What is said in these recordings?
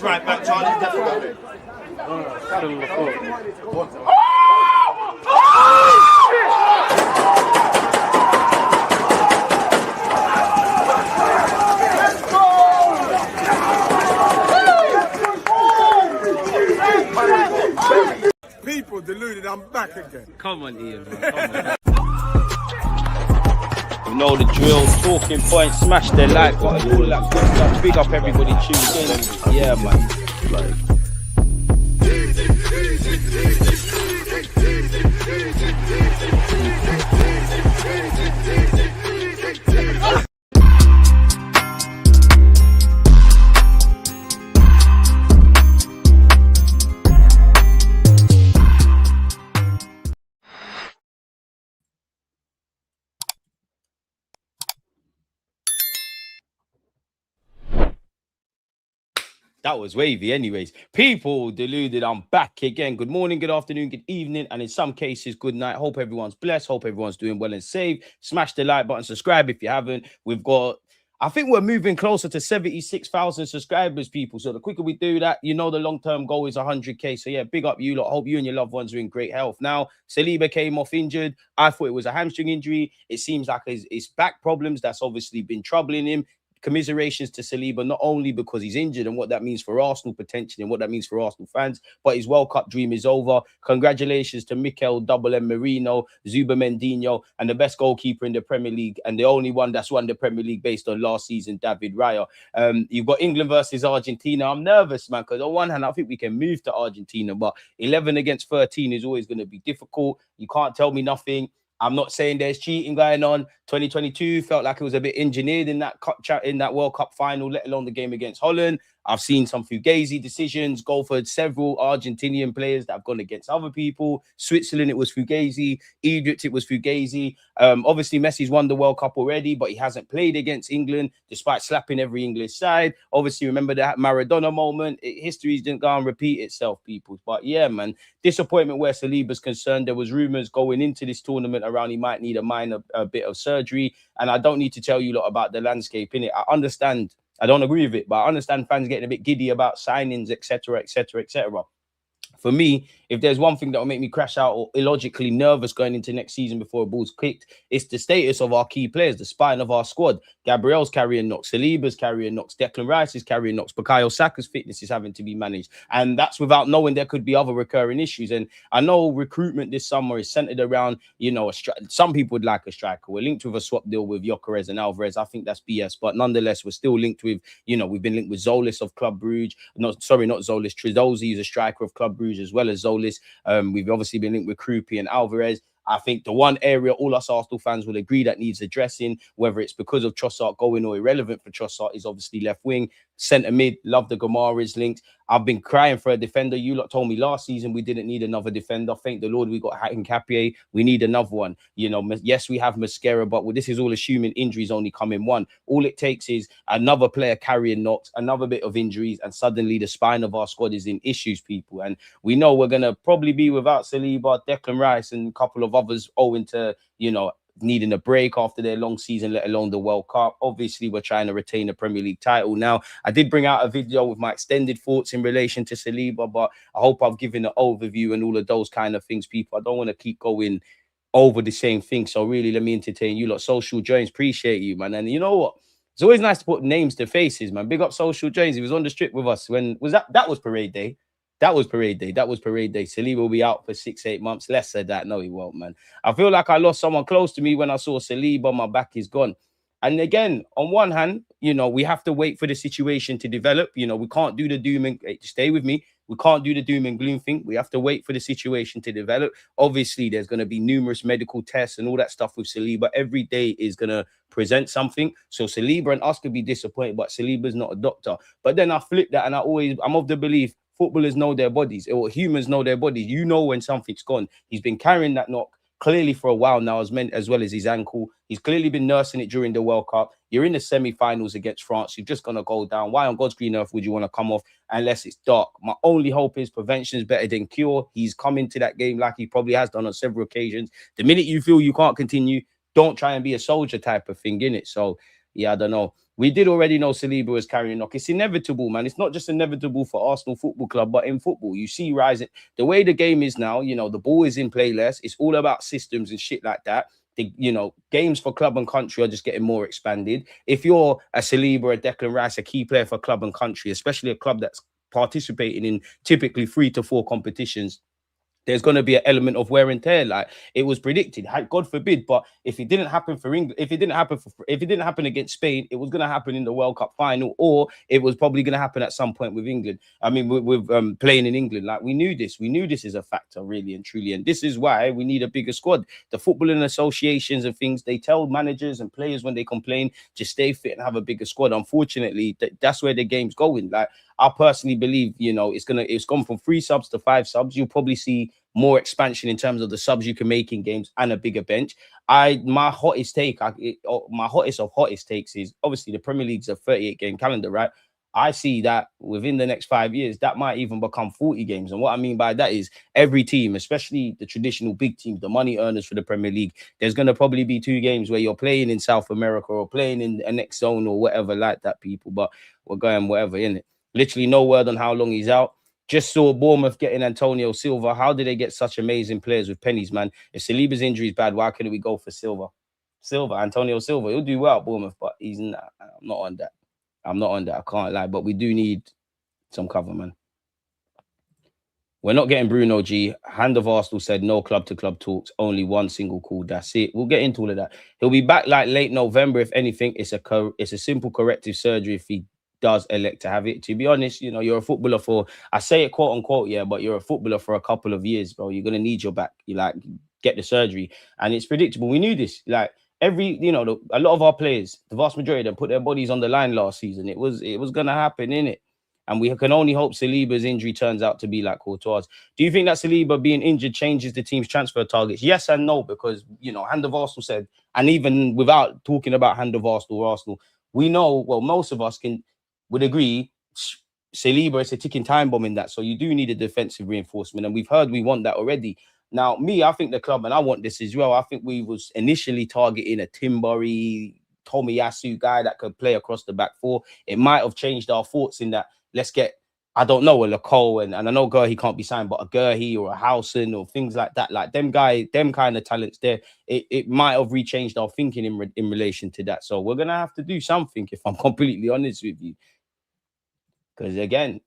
right back, Charlie. Definitely. People deluded, I'm back again. Come on, Ian, man. Come on. You know the drill, talking points, smash the like button, all that good stuff. Big up everybody tuned in. Yeah, man. That was wavy anyways. People deluded, I'm back again. Good morning, good afternoon, good evening, and in some cases, good night. Hope everyone's blessed. Hope everyone's doing well and safe. Smash the like button, subscribe if you haven't. I think we're moving closer to 76,000 subscribers, people. So the quicker we do that, you know the long-term goal is 100K. So yeah, big up you lot. Hope you and your loved ones are in great health. Now, Saliba came off injured. I thought it was a hamstring injury. It seems like it's back problems that's obviously been troubling him. Commiserations to Saliba, not only because he's injured and what that means for Arsenal potentially and what that means for Arsenal fans, but his World Cup dream is over. Congratulations to Mikel Double M Marino, Zuba Mendinho, and the best goalkeeper in the Premier League and the only one that's won the Premier League based on last season, David Raya. You've got England versus Argentina. I'm nervous, man, because on one hand, I think we can move to Argentina, but 11 against 13 is always going to be difficult. You can't tell me nothing. I'm not saying there's cheating going on. 2022 felt like it was a bit engineered in that World Cup final, let alone the game against Holland. I've seen some Fugazi decisions go for several Argentinian players that have gone against other people. Switzerland, it was Fugazi. Egypt, it was Fugazi. Obviously, Messi's won the World Cup already, but he hasn't played against England despite slapping every English side. Obviously, remember that Maradona moment. History didn't go and repeat itself, people. But yeah, man, disappointment where Saliba's concerned. There was rumours going into this tournament around he might need a bit of surgery. And I don't need to tell you a lot about the landscape, innit? I understand. I don't agree with it, but I understand fans getting a bit giddy about signings, etc., etc., etc. For me, if there's one thing that will make me crash out or illogically nervous going into next season before a ball's kicked, it's the status of our key players, the spine of our squad. Gabriel's carrying knocks, Saliba's carrying knocks, Declan Rice is carrying knocks, Bukayo Saka's fitness is having to be managed. And that's without knowing there could be other recurring issues. And I know recruitment this summer is centered around, you know, some people would like a striker. We're linked with a swap deal with GYÖKERES and Alvarez. I think that's BS. But nonetheless, we're still linked with, you know, we've been linked with Zolis of Club Brugge. Not Zolis. Trezolzi is a striker of Club Brugge as well as Zolis. We've obviously been linked with Krupi and Alvarez. I think the one area all us Arsenal fans will agree that needs addressing, whether it's because of Trossard going or irrelevant for Trossard, is obviously left wing. Centre mid, love the Guimaraes linked. I've been crying for a defender. You lot told me last season we didn't need another defender. Thank the Lord we got Hincapié. We need another one. You know, yes, we have Mascara, but this is all assuming injuries only come in one. All it takes is another player carrying knocks, another bit of injuries, and suddenly the spine of our squad is in issues, people. And we know we're going to probably be without Saliba, Declan Rice, and a couple of others owing to, you know, needing a break after their long season, let alone the World Cup. Obviously, we're trying to retain the Premier League title. Now, I did bring out a video with my extended thoughts in relation to Saliba, but I hope I've given an overview and all of those kind of things, people. I don't want to keep going over the same thing. So really, let me entertain you lot. Social Jones, appreciate you, man. And you know what? It's always nice to put names to faces, man. Big up Social Jones. He was on the strip with us. When was that? That was parade day. That was parade day. That was parade day. Saliba will be out for 6-8 months. Less said that. No, he won't, man. I feel like I lost someone close to me when I saw Saliba. My back is gone. And again, on one hand, you know, we have to wait for the situation to develop. You know, we can't do the doom and stay with me. We can't do the doom and gloom thing. We have to wait for the situation to develop. Obviously, there's going to be numerous medical tests and all that stuff with Saliba. Every day is going to present something. So Saliba and us could be disappointed, but Saliba's not a doctor. But then I flip that and I'm of the belief footballers know their bodies, or humans know their bodies. You know when something's gone. He's been carrying that knock clearly for a while now, as well as his ankle. He's clearly been nursing it during the World Cup. You're in the semi-finals against France. You're just going to go down. Why on God's green earth would you want to come off unless it's dark? My only hope is prevention is better than cure. He's come into that game like he probably has done on several occasions. The minute you feel you can't continue, don't try and be a soldier type of thing, innit? So yeah, I don't know. We did already know Saliba was carrying knock. It's inevitable, man. It's not just inevitable for Arsenal Football Club, but in football, you see rising. The way the game is now, you know, the ball is in play less. It's all about systems and shit like that. You know, games for club and country are just getting more expanded. If you're a Saliba or a Declan Rice, a key player for club and country, especially a club that's participating in typically 3 to 4 competitions, there's going to be an element of wear and tear, like it was predicted. God forbid, but if it didn't happen for England, if it didn't happen against Spain, it was going to happen in the World Cup final, or it was probably going to happen at some point with England. I mean, with playing in England, like we knew this is a factor, really and truly, and this is why we need a bigger squad. The footballing associations and things, they tell managers and players when they complain, just stay fit and have a bigger squad. Unfortunately, that's where the game's going. Like, I personally believe, you know, it's gone from 3 subs to 5 subs. You'll probably see more expansion in terms of the subs you can make in games and a bigger bench. My hottest of hottest takes is obviously the Premier League's a 38 game calendar, right? I see that within the next 5 years, that might even become 40 games. And what I mean by that is every team, especially the traditional big teams, the money earners for the Premier League, there's going to probably be 2 games where you're playing in South America or playing in a next zone or whatever like that, people. But we're going whatever, innit? Literally no word on how long he's out. Just saw Bournemouth getting Antonio Silva. How did they get such amazing players with pennies, man? If Saliba's injury is bad, why couldn't we go for Silva? Antonio Silva. He'll do well at Bournemouth, but he's not. I'm not on that. I can't lie. But we do need some cover, man. We're not getting Bruno G. Hand of Arsenal said no club-to-club talks, only one single call. That's it. We'll get into all of that. He'll be back like late November. If anything, it's a simple corrective surgery if he does elect to have it. To be honest, you know, you're a footballer for, I say it quote unquote, yeah, but you're a footballer for a couple of years, bro. You're going to need your back. You like, get the surgery. And it's predictable. We knew this. Like, a lot of our players, the vast majority of them put their bodies on the line last season. It was going to happen, innit? And we can only hope Saliba's injury turns out to be like Courtois. Do you think that Saliba being injured changes the team's transfer targets? Yes and no, because, you know, Hand of Arsenal said, and even without talking about Hand of Arsenal, we know, well, most of us would agree, Saliba is a ticking time bomb in that. So you do need a defensive reinforcement. And we've heard we want that already. Now, I think the club, and I want this as well, I think we was initially targeting a Timbury, Tomiyasu guy that could play across the back 4. It might have changed our thoughts in that, let's get, I don't know, a Lacole, and I know Gurhey can't be signed, but a Gurhey or a Howson or things like that, like them kind of talents there, it might have rechanged our thinking in relation to that. So we're going to have to do something, if I'm completely honest with you. Because again,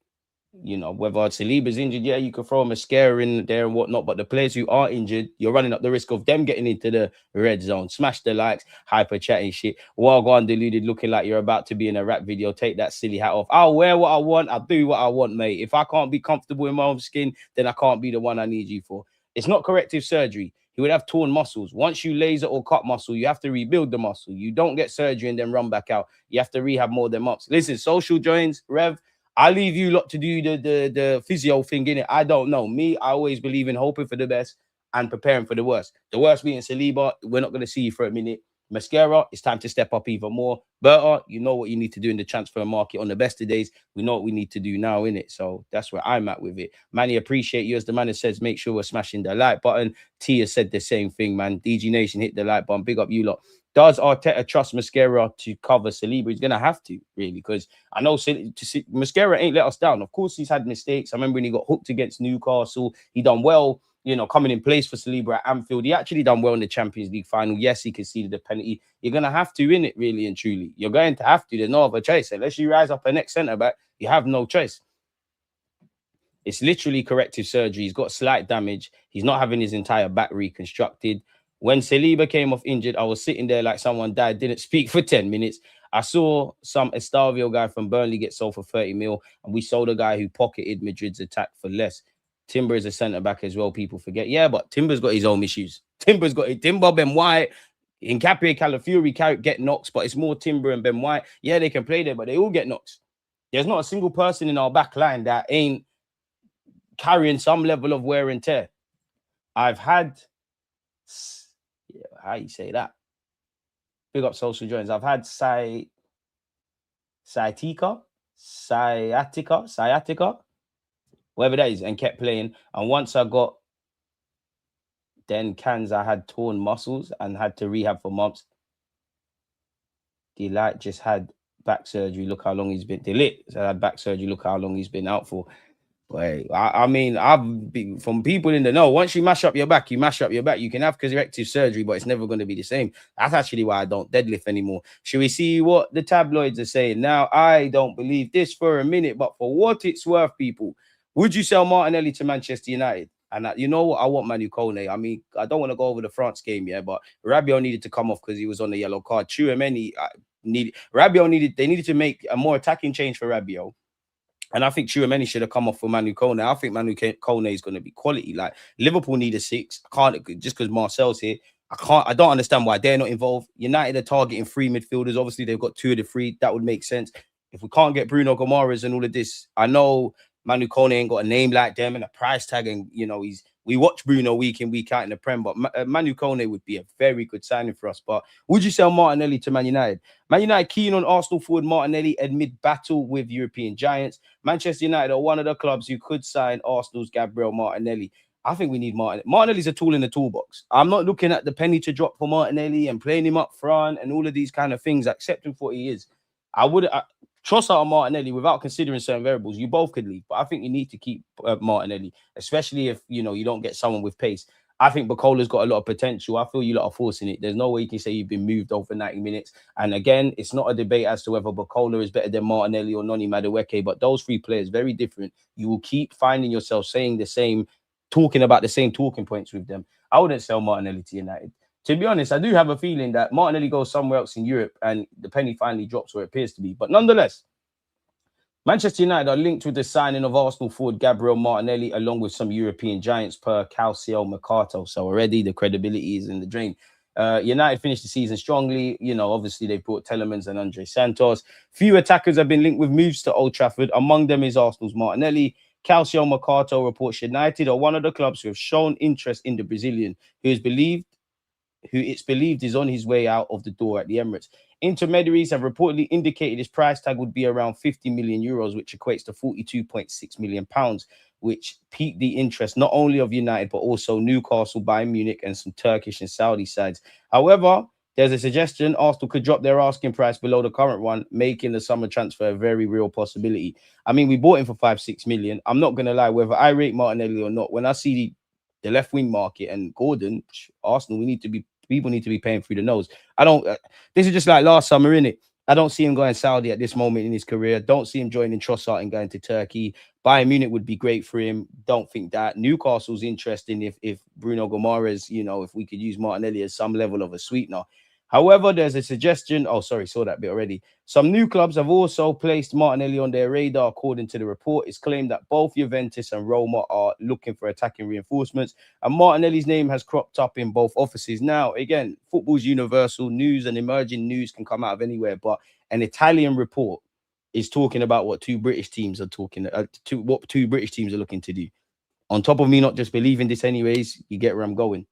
you know, whether Saliba's injured, yeah, you can throw a Mascara in there and whatnot, but the players who are injured, you're running up the risk of them getting into the red zone. Smash the likes, hyper chatting shit. While gone deluded, looking like you're about to be in a rap video. Take that silly hat off. I'll wear what I want. I'll do what I want, mate. If I can't be comfortable in my own skin, then I can't be the one I need you for. It's not corrective surgery. He would have torn muscles. Once you laser or cut muscle, you have to rebuild the muscle. You don't get surgery and then run back out. You have to rehab more than months. Listen, social joins, Rev, I leave you lot to do the physio thing, innit? I don't know. Me, I always believe in hoping for the best and preparing for the worst. The worst being Saliba, we're not going to see you for a minute. Mascara, it's time to step up even more. Berta, you know what you need to do in the transfer market on the best of days. We know what we need to do now, innit? So that's where I'm at with it. Manny, appreciate you. As the man that says, make sure we're smashing the like button. Tia said the same thing, man. DG Nation, hit the like button. Big up you lot. Does Arteta trust Mascara to cover Saliba? He's going to have to, really, because I know Mascara ain't let us down. Of course, he's had mistakes. I remember when he got hooked against Newcastle. He done well, you know, coming in place for Saliba at Anfield. He actually done well in the Champions League final. Yes, he conceded the penalty. You're going to have to, in it, really and truly. You're going to have to. There's no other choice. Unless you rise up a next centre-back, you have no choice. It's literally corrective surgery. He's got slight damage. He's not having his entire back reconstructed. When Saliba came off injured, I was sitting there like someone died, didn't speak for 10 minutes. I saw some Estavio guy from Burnley get sold for 30 mil, and we sold a guy who pocketed Madrid's attack for less. Timber is a centre-back as well, people forget. Yeah, but Timber's got his own issues. Timber, Ben White, Nkapie, Calafiori get knocks, but it's more Timber and Ben White. Yeah, they can play there, but they all get knocks. There's not a single person in our back line that ain't carrying some level of wear and tear. I've had... how you say that? Big up social joins. I've had sciatica, whatever that is, and kept playing. And once I got then cans, I had torn muscles and had to rehab for months. Delight just had back surgery. Look how long he's been. Delight had back surgery. Look how long he's been out for. But I mean, I've been from people in the know. Once you mash up your back, you mash up your back. You can have corrective surgery, but it's never going to be the same. That's actually why I don't deadlift anymore. Should we see what the tabloids are saying now? I don't believe this for a minute, but for what it's worth, people, would you sell Martinelli to Manchester United? And you know what? I want Manu Kone. I mean, I don't want to go over the France game, yeah, but Rabiot needed to come off because he was on the yellow card. Tchouaméni they needed to make a more attacking change for Rabiot. And I think Tchouaméni should have come off for Manu Kone. I think Manu Kone is going to be quality. Like Liverpool need a 6. I can't just because Marcel's here. I don't understand why they're not involved. United are targeting 3 midfielders. Obviously, they've got 2 of the 3. That would make sense. If we can't get Bruno Guimarães and all of this, I know Manu Kone ain't got a name like them and a price tag, and you know we watch Bruno week in, week out in the Prem, but Manu Kone would be a very good signing for us. But would you sell Martinelli to Man United? Man United keen on Arsenal forward Martinelli amid battle with European giants. Manchester United are one of the clubs who could sign Arsenal's Gabriel Martinelli. I think we need Martinelli. Martinelli's a tool in the toolbox. I'm not looking at the penny to drop for Martinelli and playing him up front and all of these kind of things. Accept him for what he is. Trossard and Martinelli, without considering certain variables, you both could leave. But I think you need to keep Martinelli, especially if, you don't get someone with pace. I think Bakola's got a lot of potential. I feel you lot are forcing it. There's no way you can say you've been moved over 90 minutes. And again, it's not a debate as to whether Bakola is better than Martinelli or Noni Madueke, but those 3 players, very different. You will keep finding yourself saying the same, talking about the same talking points with them. I wouldn't sell Martinelli to United. To be honest, I do have a feeling that Martinelli goes somewhere else in Europe and the penny finally drops where it appears to be. But nonetheless, Manchester United are linked with the signing of Arsenal forward Gabriel Martinelli, along with some European giants per Calcio Mercato. So already the credibility is in the drain. United finished the season strongly. Obviously they brought Telemans and Andre Santos. Few attackers have been linked with moves to Old Trafford. Among them is Arsenal's Martinelli. Calcio Mercato reports United are one of the clubs who have shown interest in the Brazilian, who it's believed is on his way out of the door at the Emirates. Intermediaries have reportedly indicated his price tag would be around 50 million euros, which equates to 42.6 million pounds, which piqued the interest not only of United, but also Newcastle, Bayern Munich, and some Turkish and Saudi sides. However, there's a suggestion Arsenal could drop their asking price below the current one, making the summer transfer a very real possibility. I mean, we bought him for 5-6 million. I'm not going to lie, whether I rate Martinelli or not, when I see the left wing market and Gordon, Arsenal, people need to be paying through the nose. This is just like last summer, innit? I don't see him going Saudi at this moment in his career. Don't see him joining Trossard and going to Turkey. Bayern Munich would be great for him. Don't think that. Newcastle's interesting if Bruno Guimarães, if we could use Martinelli as some level of a sweetener. However, there's a suggestion. Oh, sorry, saw that bit already. Some new clubs have also placed Martinelli on their radar, according to the report. It's claimed that both Juventus and Roma are looking for attacking reinforcements, and Martinelli's name has cropped up in both offices. Now, again, football's universal. News and emerging news can come out of anywhere, but an Italian report is talking about what 2 British teams are what 2 British teams are looking to do. On top of me not just believing this anyways, you get where I'm going.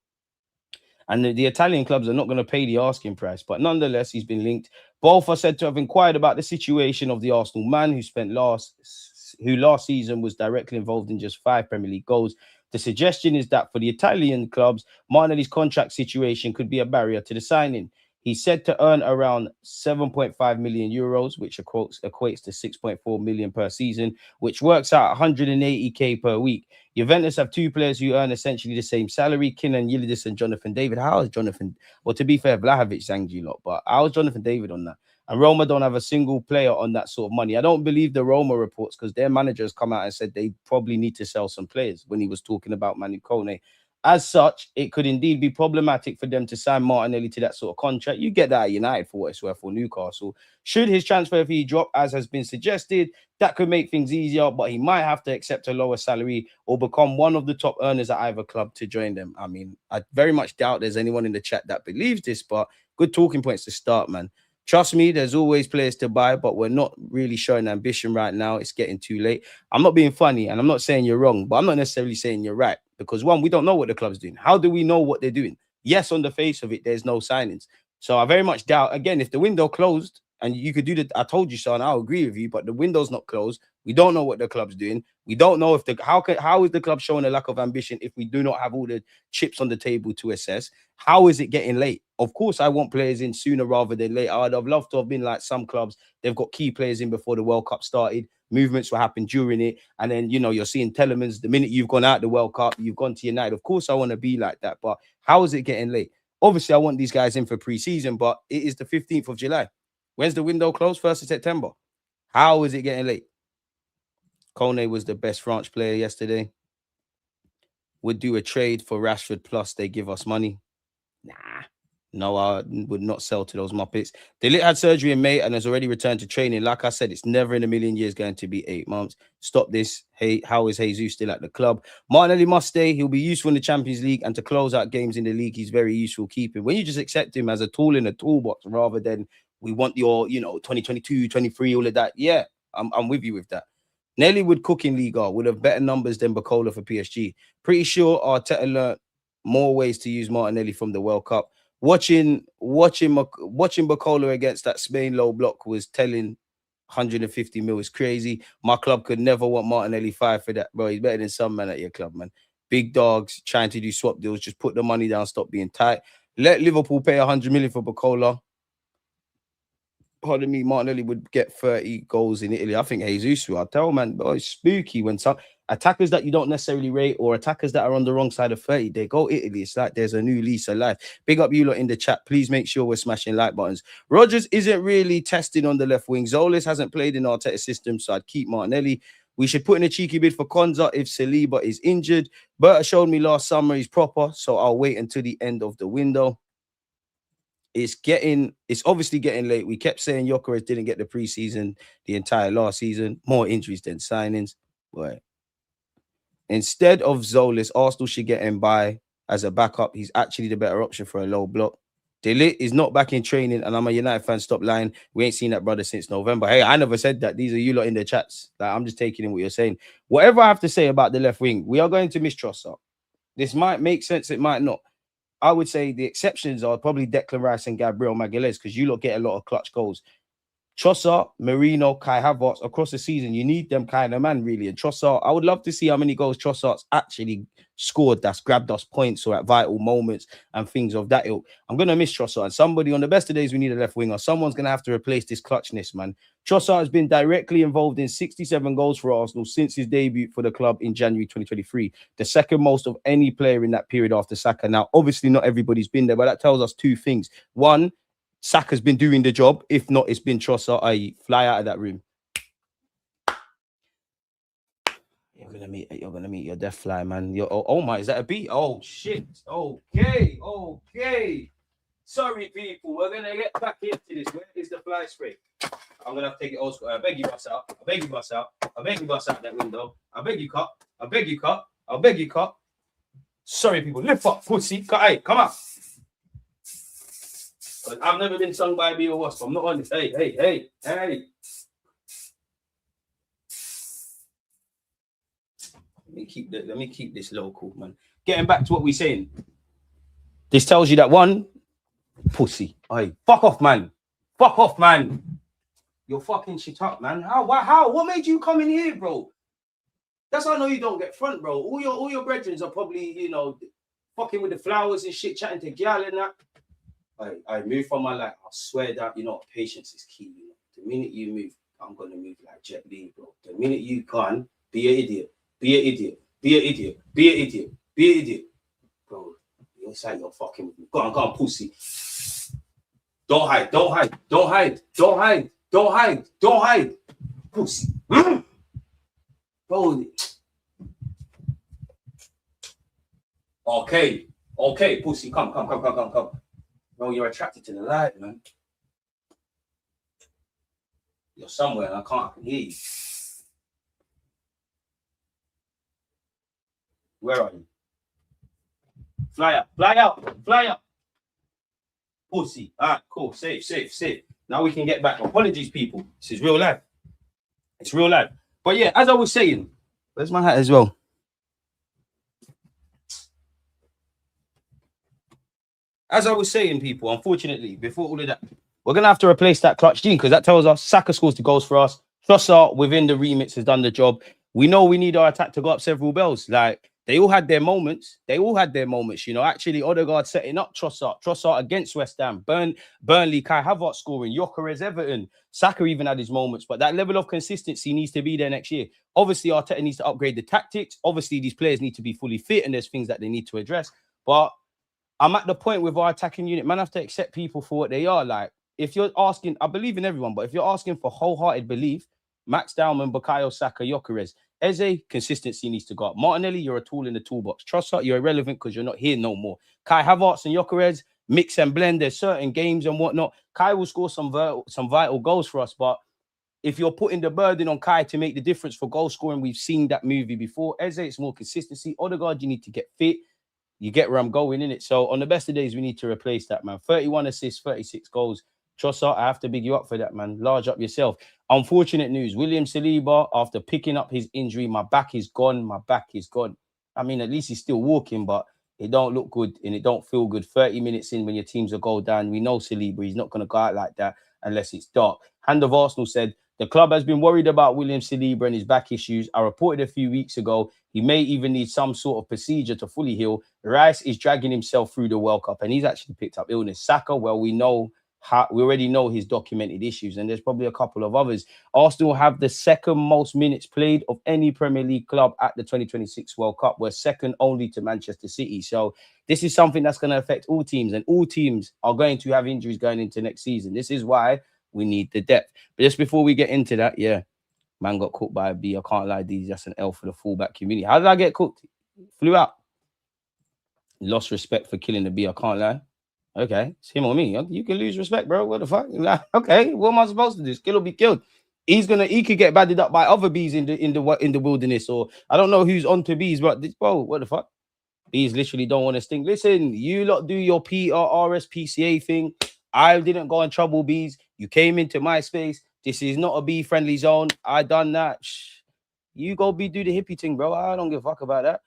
And the Italian clubs are not going to pay the asking price. But nonetheless, he's been linked. Both are said to have inquired about the situation of the Arsenal man who last season was directly involved in just 5 Premier League goals. The suggestion is that for the Italian clubs, Martinelli's contract situation could be a barrier to the signing. He's said to earn around 7.5 million euros, which equates to 6.4 million per season, which works out 180k per week. Juventus have 2 players who earn essentially the same salary, Kenan Yildiz and Jonathan David. How is Jonathan? Well, to be fair, Vlahovic zanged you lot, but how's Jonathan David on that? And Roma don't have a single player on that sort of money. I don't believe the Roma reports because their manager has come out and said they probably need to sell some players when he was talking about Manu Kone. As such, it could indeed be problematic for them to sign Martinelli to that sort of contract. You get that at United for what it's worth, or Newcastle. Should his transfer fee drop, as has been suggested, that could make things easier, but he might have to accept a lower salary or become one of the top earners at either club to join them. I mean, I very much doubt there's anyone in the chat that believes this, but good talking points to start, man. Trust me, there's always players to buy, but we're not really showing ambition right now. It's getting too late. I'm not being funny, and I'm not saying you're wrong, but I'm not necessarily saying you're right. Because one, we don't know what the club's doing. How do we know what they're doing? Yes, on the face of it, there's no signings. So I very much doubt, again, if the window closed and you could do the. I told you, son. I'll agree with you, but the window's not closed. We don't know what the club's doing. We don't know if how is the club showing a lack of ambition if we do not have all the chips on the table to assess? How is it getting late? Of course, I want players in sooner rather than later. I'd have loved to have been like some clubs. They've got key players in before the World Cup started. Movements will happen during it. And then, you know, you're seeing Telemans. The minute you've gone out the World Cup, you've gone to United. Of course, I want to be like that. But how is it getting late? Obviously, I want these guys in for pre-season, but it is the 15th of July. When's the window closed? 1st of September. How is it getting late? Kone was the best French player yesterday. Would do a trade for Rashford plus they give us money. Nah. No, I would not sell to those Muppets. Deluded had surgery in May and has already returned to training. Like I said, it's never in a million years going to be 8 months. Stop this. Hey, how is Jesus still at the club? Martinelli must stay. He'll be useful in the Champions League, and to close out games in the league, he's very useful keeping. When you just accept him as a tool in a toolbox rather than we want your, 2022, 23, all of that. Yeah, I'm with you with that. Nelly would cook in Liga, would have better numbers than Bacola for PSG. Pretty sure Arteta learned more ways to use Martinelli from the World Cup. Watching Bacola against that Spain low block was telling 150 mil is crazy. My club could never want Martinelli 5 for that, bro. He's better than some man at your club, man. Big dogs trying to do swap deals. Just put the money down, stop being tight. Let Liverpool pay 100 million for Bacola. Pardon me, Martinelli would get 30 goals in Italy. I think Jesus will. I tell man, bro, it's spooky when some attackers that you don't necessarily rate or attackers that are on the wrong side of 30, they go Italy. It's like there's a new lease of life. Big up you lot in the chat. Please make sure we're smashing like buttons. Rodgers isn't really tested on the left wing. Zolis hasn't played in our Arteta system, so I'd keep Martinelli. We should put in a cheeky bid for Konza if Saliba is injured. Berta showed me last summer he's proper, so I'll wait until the end of the window. It's obviously getting late. We kept saying GYÖKERES didn't get the preseason the entire last season. More injuries than signings. Right. Instead of Zolis, Arsenal should get him by as a backup. He's actually the better option for a low block. Deluded is not back in training, and I'm a United fan. Stop lying. We ain't seen that brother since November. Hey, I never said that. These are you lot in the chats. Like, I'm just taking in what you're saying. Whatever I have to say about the left wing, we are going to miss Trossard. This might make sense. It might not. I would say the exceptions are probably Declan Rice and Gabriel Magalhaes because you lot get a lot of clutch goals. Trossard, Marino, Kai Havertz across the season, you need them kind of man, really. And Trossard, I would love to see how many goals Trossard's actually scored that's grabbed us points or at vital moments and things of that ilk. I'm going to miss Trossard. And somebody on the best of days, we need a left winger. Someone's going to have to replace this clutchness, man. Trossard has been directly involved in 67 goals for Arsenal since his debut for the club in January 2023. The second most of any player in that period after Saka. Now, obviously, not everybody's been there, but that tells us two things. One, Saka's been doing the job. If not, it's been Trossard. I fly out of that room. You're gonna meet your death fly, man. Oh my, is that a beat? Oh shit. Okay. Sorry, people. We're gonna get back into this. Where is the fly spray? I'm gonna have to take it old school. I beg you, bust out. I beg you, bust out that window. I beg you, cut. Sorry, people. Lift up, pussy. Hey, come on. I've never been sung by me or Wasp. I'm not on this. Hey. Let me keep this local, man. Getting back to what we're saying. This tells you that one, pussy. Hey, fuck off, man. You're fucking shit up, man. How? What made you come in here, bro? That's how I know you don't get front, bro. All your brethren are probably, fucking with the flowers and shit, chatting to gal and that. I move from my life. I swear that, patience is key. The minute you move, I'm going to move like Jet Li, bro. The minute you can't, be an idiot. Bro, you're saying you're fucking with me. Go on, pussy. Don't hide. Pussy. Bro. Okay, pussy. Come. Bro, you're attracted to the light, man. You're somewhere and I can hear you. Where are you? Fly out. Pussy. All right, cool. Safe. Now we can get back. Apologies, people. This is real life. It's real life. But yeah, as I was saying, where's my hat as well? As I was saying, people, unfortunately, before all of that, We're going to have to replace that clutch gene because that tells us Saka scores the goals for us. Trossard, within the remits, has done the job. We know we need our attack to go up several bells. Like, they all had their moments. You know, actually, Odegaard setting up Trossard against West Ham, Burnley, Kai Havertz scoring, GYÖKERES, Everton. Saka even had his moments, but that level of consistency needs to be there next year. Obviously, Arteta needs to upgrade the tactics. Obviously, these players need to be fully fit, and there's things that they need to address. But I'm at the point with our attacking unit, man, I have to accept people for what they are. Like, if you're asking, I believe in everyone, but if you're asking for wholehearted belief, Max Dowman, Bukayo Saka, GYÖKERES, Eze, consistency needs to go up. Martinelli, you're a tool in the toolbox. Trossard, you're irrelevant because you're not here no more. Kai Havertz and GYÖKERES, mix and blend. There's certain games and whatnot. Kai will score some vital goals for us, but if you're putting the burden on Kai to make the difference for goal scoring, we've seen that movie before. Eze, it's more consistency. Odegaard, you need to get fit. You get where I'm going in it. So on the best of days, we need to replace that, man. 31 assists, 36 goals. Trossard, I have to big you up for that, man. Large up yourself. Unfortunate news. William Saliba, after picking up his injury, my back is gone. I mean, at least he's still walking, but it don't look good and it don't feel good. 30 minutes in when your teams are goal down. We know Saliba, he's not going to go out like that unless it's dark. Hand of Arsenal said, the club has been worried about William Saliba and his back issues. I reported a few weeks ago, he may even need some sort of procedure to fully heal. Rice is dragging himself through the World Cup and he's actually picked up illness. Saka, well, we already know his documented issues, and there's probably a couple of others. Arsenal have the second most minutes played of any Premier League club at the 2026 World Cup. We're second only to Manchester City. So this is something that's going to affect all teams, and all teams are going to have injuries going into next season. This is why we need the depth. But just before we get into that, yeah, man got cooked by a bee. I can't lie, D's just an L for the fullback community. How did I get cooked? Flew out. Lost respect for killing the bee. I can't lie. Okay, it's him or me. You can lose respect, bro. What the fuck? Okay, what am I supposed to do? Kill or be killed. He could get batted up by other bees in the wilderness, or I don't know who's onto bees, but bro, what the fuck? Bees literally don't want to sting. Listen, you lot do your PRRSPCA thing. I didn't go in trouble, bees. You came into my space. This is not a bee-friendly zone. I done that. You go do the hippie thing, bro. I don't give a fuck about that.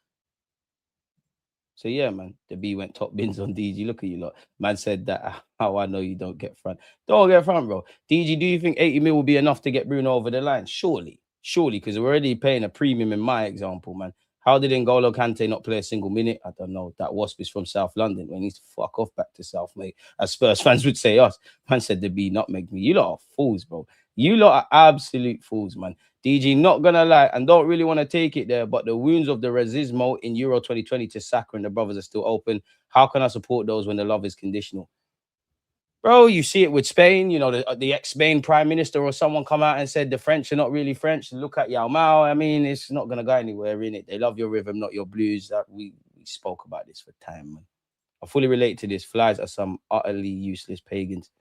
So, yeah, man, the B went top bins on DG. Look at you lot. Man said that, how I know you don't get front. Don't get front, bro. DG, do you think 80 mil will be enough to get Bruno over the line? Surely, because we're already paying a premium in my example, man. How did N'Golo Kante not play a single minute? I don't know. That wasp is from South London. He needs to fuck off back to South, mate. As Spurs fans would say us. Man said the B nutmeg me. You lot are fools, bro. You lot are absolute fools, man. DG, not gonna lie, and don't really want to take it there, but the wounds of the racismo in Euro 2020 to Saka and the brothers are still open. How can I support those when the love is conditional? Bro, you see it with Spain, you know, the ex-Spain prime minister or someone come out and said the French are not really French. Look at Yao Mao. I mean, it's not going to go anywhere, innit? They love your rhythm, not your blues. We spoke about this for time, man. I fully relate to this. Flies are some utterly useless pagans.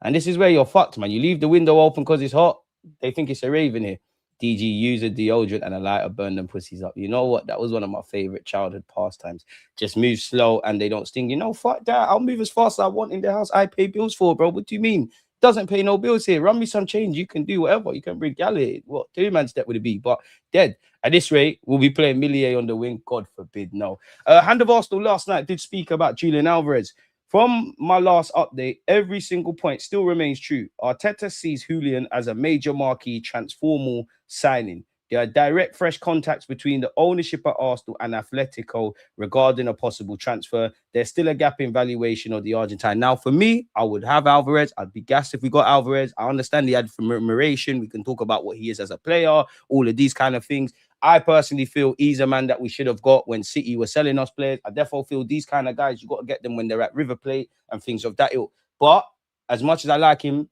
And this is where you're fucked, man. You leave the window open because it's hot. They think it's a raven here. DG, use a deodorant and a lighter, burn them pussies up. You know what? That was one of my favorite childhood pastimes. Just move slow and they don't sting. You know, fuck that. I'll move as fast as I want in the house. I pay bills for, bro. What do you mean? Doesn't pay no bills here. Run me some change. You can do whatever. You can bring Galley. What? 2-man step would it be? But dead. At this rate, we'll be playing Millier on the wing. God forbid, no. Hand of Arsenal last night did speak about Julian Alvarez. From my last update, every single point still remains true. Arteta sees Julian as a major marquee transformal signing. There are direct, fresh contacts between the ownership at Arsenal and Atletico regarding a possible transfer. There's still a gap in valuation of the Argentine. Now, for me, I would have Alvarez. I'd be gassed if we got Alvarez. I understand the admiration. We can talk about what he is as a player, all of these kind of things. I personally feel he's a man that we should have got when City were selling us players. I therefore feel these kind of guys, you got to get them when they're at River Plate and things of that ilk. But as much as I like him,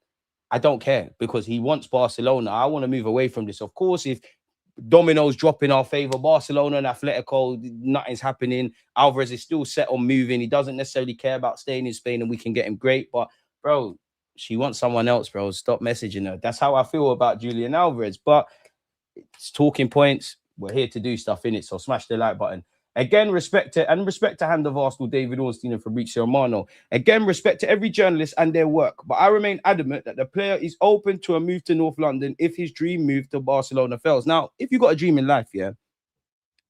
I don't care because he wants Barcelona. I want to move away from this. Of course, if dominoes drop in our favor, Barcelona and Atletico, nothing's happening. Alvarez is still set on moving. He doesn't necessarily care about staying in Spain and we can get him great. But, bro, she wants someone else, bro. Stop messaging her. That's how I feel about Julian Alvarez. But it's talking points. We're here to do stuff in it. So smash the like button. Again, respect to Hand of Arsenal, David Ornstein and Fabrizio Romano. Again, respect to every journalist and their work. But I remain adamant that the player is open to a move to North London if his dream move to Barcelona fails. Now, if you've got a dream in life, yeah,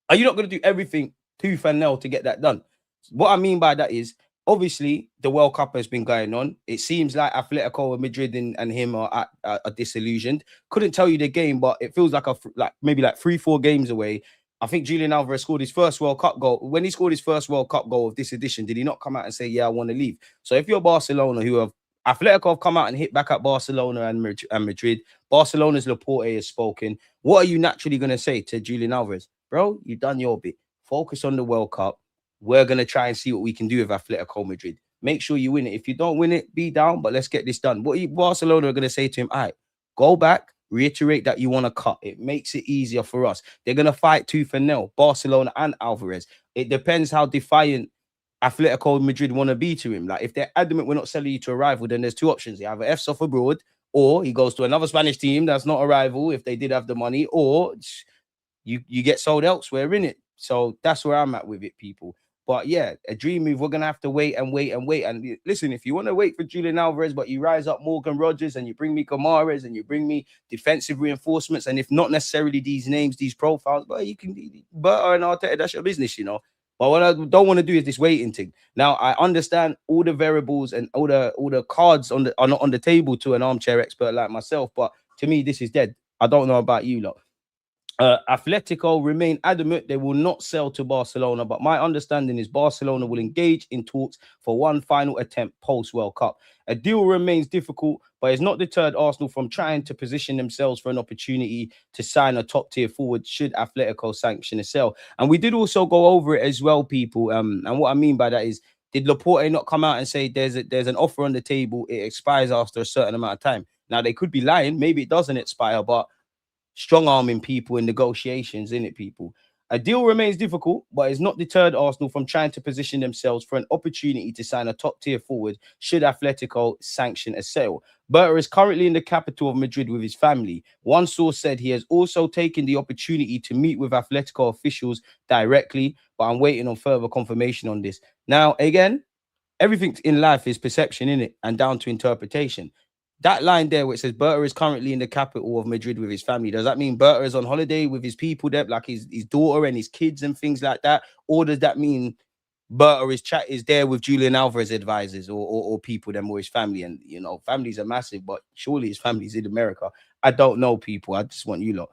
are you not going to do everything tooth and nail to get that done? What I mean by that is obviously the World Cup has been going on. It seems like Atletico Madrid and him are disillusioned. Couldn't tell you the game, but it feels like maybe 3-4 games away. I think Julian Alvarez scored his first World Cup goal. When he scored his first World Cup goal of this edition, did he not come out and say, yeah, I want to leave? So if you're Barcelona, who have Atletico have come out and hit back at Barcelona and Madrid, Barcelona's Laporte has spoken. What are you naturally going to say to Julian Alvarez? Bro, you've done your bit. Focus on the World Cup. We're going to try and see what we can do with Atletico Madrid. Make sure you win it. If you don't win it, be down, but let's get this done. What Barcelona are going to say to him, all right, go back, reiterate that you want to cut. It makes it easier for us. They're going to fight tooth and nail, Barcelona and Alvarez. It depends how defiant Atletico Madrid want to be to him. Like, if they're adamant we're not selling you to a rival, then there's two options. He either F's off abroad, or he goes to another Spanish team that's not a rival if they did have the money, or you get sold elsewhere, in it. So that's where I'm at with it, people. But yeah, a dream move. We're going to have to wait and wait and wait. And listen, if you want to wait for Julian Alvarez, but you rise up Morgan Rogers and you bring me Guimaraes and you bring me defensive reinforcements, and if not necessarily these names, these profiles, but you can, but and Arteta, that's your business, you know. But what I don't want to do is this waiting thing. Now, I understand all the variables and all the cards are not on the table to an armchair expert like myself, but to me, this is dead. I don't know about you lot. Atletico remain adamant they will not sell to Barcelona, but my understanding is Barcelona will engage in talks for one final attempt post-World Cup. A deal remains difficult, but it's not deterred Arsenal from trying to position themselves for an opportunity to sign a top-tier forward should Atletico sanction a sale. And we did also go over it as well, people. And what I mean by that is, did Laporte not come out and say there's an offer on the table, it expires after a certain amount of time? Now, they could be lying. Maybe it doesn't expire, but strong-arming people in negotiations, innit, people? A deal remains difficult, but it's not deterred Arsenal from trying to position themselves for an opportunity to sign a top-tier forward should Atletico sanction a sale. Berta is currently in the capital of Madrid with his family. One source said he has also taken the opportunity to meet with Atletico officials directly, but I'm waiting on further confirmation on this. Now, again, everything in life is perception, innit, and down to interpretation. That line there where it says Berta is currently in the capital of Madrid with his family, does that mean Berta is on holiday with his people there, like his daughter and his kids and things like that? Or does that mean Berta is there with Julian Alvarez advisors or people them or his family? And, you know, families are massive, but surely his family's in America. I don't know, people. I just want you lot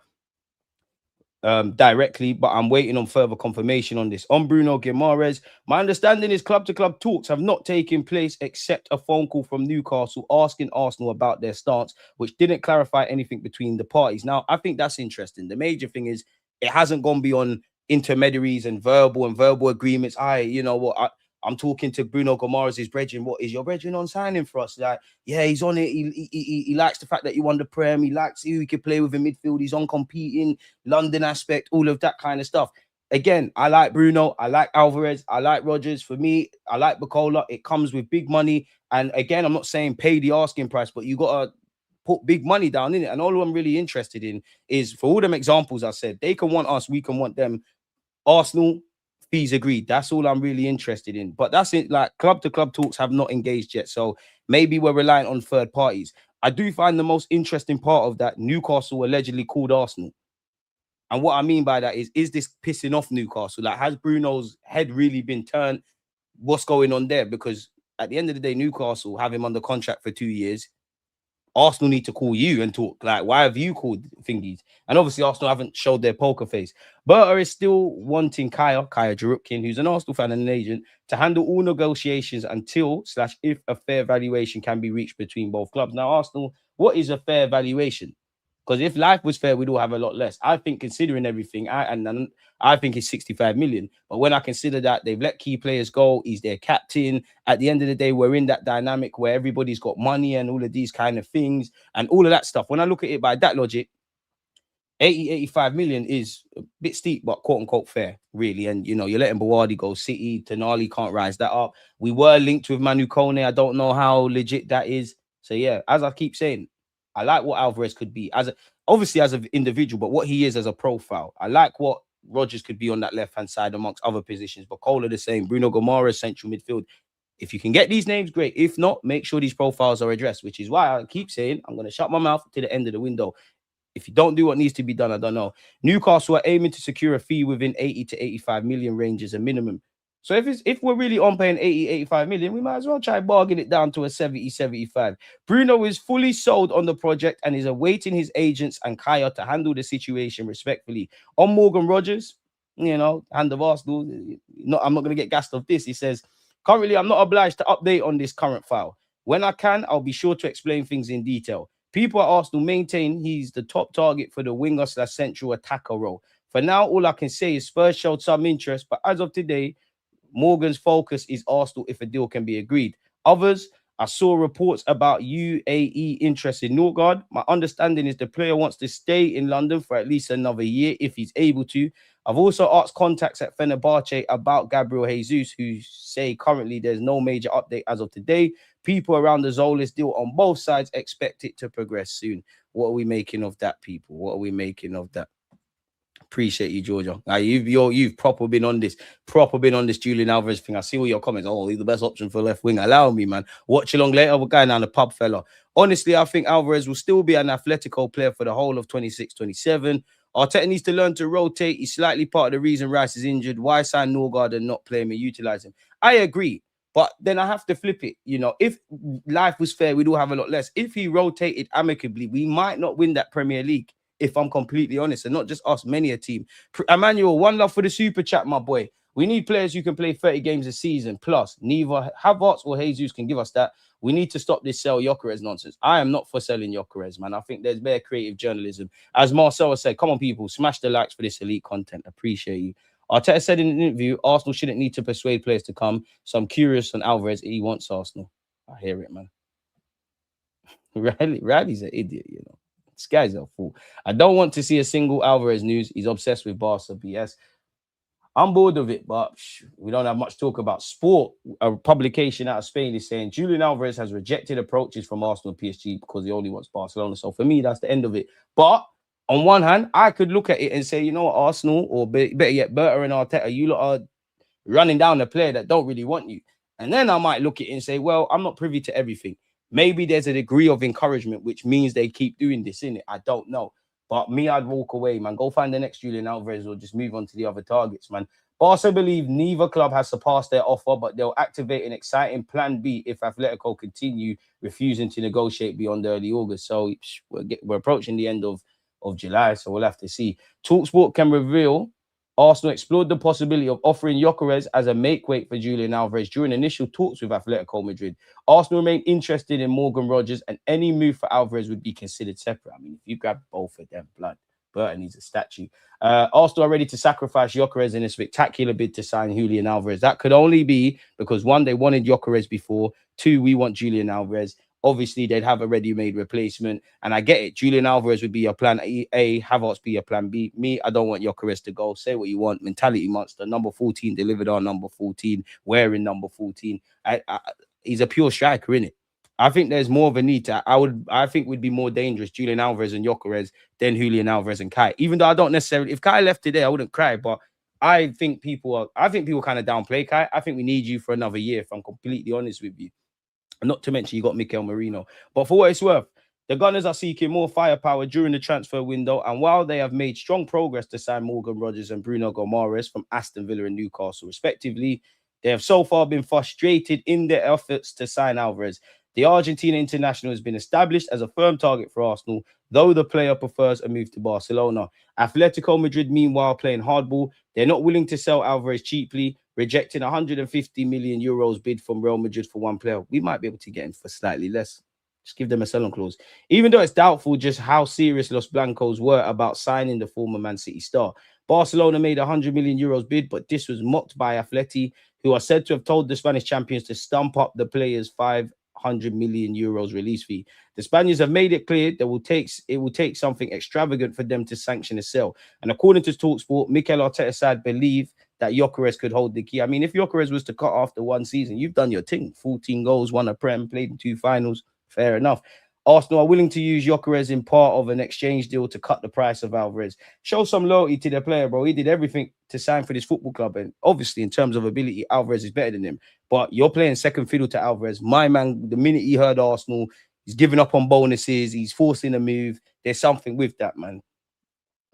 directly, but I'm waiting on further confirmation on this. On Bruno Guimarães, my understanding is club-to-club talks have not taken place except a phone call from Newcastle asking Arsenal about their stance, which didn't clarify anything between the parties. Now, I think that's interesting. The major thing is it hasn't gone beyond intermediaries and verbal agreements. You know what, I'm talking to Bruno Guimarães, his brethren. What is your brethren on signing for us? Like, yeah, he's on it. He likes the fact that you won the Prem. He likes who he can play with in midfield. He's on competing, London aspect, all of that kind of stuff. Again, I like Bruno. I like Alvarez. I like Rogers. For me, I like Bacola. It comes with big money. And again, I'm not saying pay the asking price, but you got to put big money down in it. And all I'm really interested in is, for all them examples I said, they can want us, we can want them. Arsenal, fees agreed. That's all I'm really interested in. But that's it. Like, club-to-club talks have not engaged yet. So maybe we're relying on third parties. I do find the most interesting part of that, Newcastle allegedly called Arsenal. And what I mean by that is this pissing off Newcastle? Like, has Bruno's head really been turned? What's going on there? Because at the end of the day, Newcastle have him under contract for 2 years. Arsenal need to call you and talk. Like, why have you called thingies? And obviously, Arsenal haven't showed their poker face. Berta is still wanting Kaya Jurupkin, who's an Arsenal fan and an agent, to handle all negotiations until/if a fair valuation can be reached between both clubs. Now, Arsenal, what is a fair valuation? Because if life was fair, we'd all have a lot less. I think, considering everything, I think it's 65 million. But when I consider that they've let key players go, he's their captain. At the end of the day, we're in that dynamic where everybody's got money and all of these kind of things and all of that stuff. When I look at it by that logic, 85 million is a bit steep, but quote unquote fair, really. And, you know, you're letting Bawardi go. City, Tonali can't rise that up. We were linked with Manu Kone. I don't know how legit that is. So, yeah, as I keep saying, I like what Alvarez could be obviously as an individual, but what he is as a profile. I like what Rogers could be on that left-hand side amongst other positions. But Cole the same. Bruno Guimarães, central midfield. If you can get these names, great. If not, make sure these profiles are addressed, which is why I keep saying I'm going to shut my mouth to the end of the window. If you don't do what needs to be done, I don't know. Newcastle are aiming to secure a fee within 80 to 85 million range as a minimum. So if we're really on paying 80, 85 million, we might as well try bargain it down to a 70, 75. Bruno is fully sold on the project and is awaiting his agents and Kaya to handle the situation respectfully. On Morgan Rogers, you know, hand of Arsenal, I'm not going to get gassed off this. He says, currently, I'm not obliged to update on this current file. When I can, I'll be sure to explain things in detail. People at Arsenal maintain he's the top target for the winger/central attacker role. For now, all I can say is Spurs showed some interest, but as of today, Morgan's focus is Arsenal if a deal can be agreed. Others, I saw reports about UAE interest in Norgard. My understanding is the player wants to stay in London for at least another year if he's able to. I've also asked contacts at Fenerbahce about Gabriel Jesus, who say currently there's no major update as of today. People around the Zolis deal on both sides expect it to progress soon. What are we making of that, people? What are we making of that? Appreciate you, Georgia. Now, you've proper been on this Julian Alvarez thing. I see all your comments. Oh, he's the best option for left wing. Allow me, man. Watch along later. We're going down the pub, fella. Honestly, I think Alvarez will still be an Atletico player for the whole of 26-27. Arteta needs to learn to rotate. He's slightly part of the reason Rice is injured. Why sign Norgard and not play him and utilize him? I agree. But then I have to flip it. You know, if life was fair, we'd all have a lot less. If he rotated amicably, we might not win that Premier League. If I'm completely honest, and not just us, many a team. Emmanuel, one love for the super chat, my boy. We need players who can play 30 games a season. Plus, neither Havertz or Jesus can give us that. We need to stop this sell GYÖKERES nonsense. I am not for selling GYÖKERES, man. I think there's bare creative journalism. As Marcel said, come on, people, smash the likes for this elite content. Appreciate you. Arteta said in an interview, Arsenal shouldn't need to persuade players to come. So I'm curious on Alvarez. He wants Arsenal. I hear it, man. Riley's an idiot, you know. This guy's a fool. I don't want to see a single Alvarez news. He's obsessed with Barca BS. I'm bored of it, but we don't have much talk about sport. A publication out of Spain is saying Julian Alvarez has rejected approaches from Arsenal and PSG because he only wants Barcelona. So for me, that's the end of it. But on one hand, I could look at it and say, you know what, Arsenal, or better yet, Berta and Arteta, you lot are running down a player that don't really want you. And then I might look at it and say, well, I'm not privy to everything. Maybe there's a degree of encouragement, which means they keep doing this, innit? I don't know. But me, I'd walk away, man. Go find the next Julian Alvarez or just move on to the other targets, man. Barca believe neither club has surpassed their offer, but they'll activate an exciting plan B if Atletico continue refusing to negotiate beyond early August. So we're approaching the end of July, so we'll have to see. TalkSport can reveal Arsenal explored the possibility of offering GYÖKERES as a make-weight for Julian Alvarez during initial talks with Atletico Madrid. Arsenal remain interested in Morgan Rogers, and any move for Alvarez would be considered separate. I mean, if you grab both of them, blood, Burton needs a statue. Arsenal are ready to sacrifice GYÖKERES in a spectacular bid to sign Julian Alvarez. That could only be because, one, they wanted GYÖKERES before. Two, we want Julian Alvarez. Obviously, they'd have a ready-made replacement. And I get it. Julian Alvarez would be your plan A, Havertz be your plan B. Me, I don't want GYÖKERES to go. Say what you want. Mentality monster. Number 14 delivered on number 14. Wearing number 14. He's a pure striker, innit? I think there's more of a need to. I think would be more dangerous Julian Alvarez and GYÖKERES than Julian Alvarez and Kai. Even though I don't necessarily, if Kai left today, I wouldn't cry. But I think people kind of downplay Kai. I think we need you for another year, if I'm completely honest with you. Not to mention you got Mikel Merino. But for what it's worth, the Gunners are seeking more firepower during the transfer window. And while they have made strong progress to sign Morgan Rogers and Bruno Guimarães from Aston Villa and Newcastle, respectively, they have so far been frustrated in their efforts to sign Alvarez. The Argentina international has been established as a firm target for Arsenal, though the player prefers a move to Barcelona. Atletico Madrid, meanwhile, playing hardball. They're not willing to sell Alvarez cheaply, rejecting 150 million euros bid from Real Madrid for one player. We might be able to get him for slightly less. Just give them a sell-on clause. Even though it's doubtful just how serious Los Blancos were about signing the former Man City star. Barcelona made 100 million euros bid, but this was mocked by Atleti, who are said to have told the Spanish champions to stump up the players' 500 million euros release fee. The Spaniards have made it clear that it will take something extravagant for them to sanction a sale. And according to TalkSport, Mikel Arteta's side believe that GYÖKERES could hold the key. I mean, if GYÖKERES was to cut after one season, you've done your thing. 14 goals, won a Prem, played in 2 finals. Fair enough. Arsenal are willing to use GYÖKERES in part of an exchange deal to cut the price of Alvarez. Show some loyalty to the player, bro. He did everything to sign for this football club. And obviously, in terms of ability, Alvarez is better than him. But you're playing second fiddle to Alvarez. My man, the minute he heard Arsenal, he's giving up on bonuses. He's forcing a move. There's something with that, man.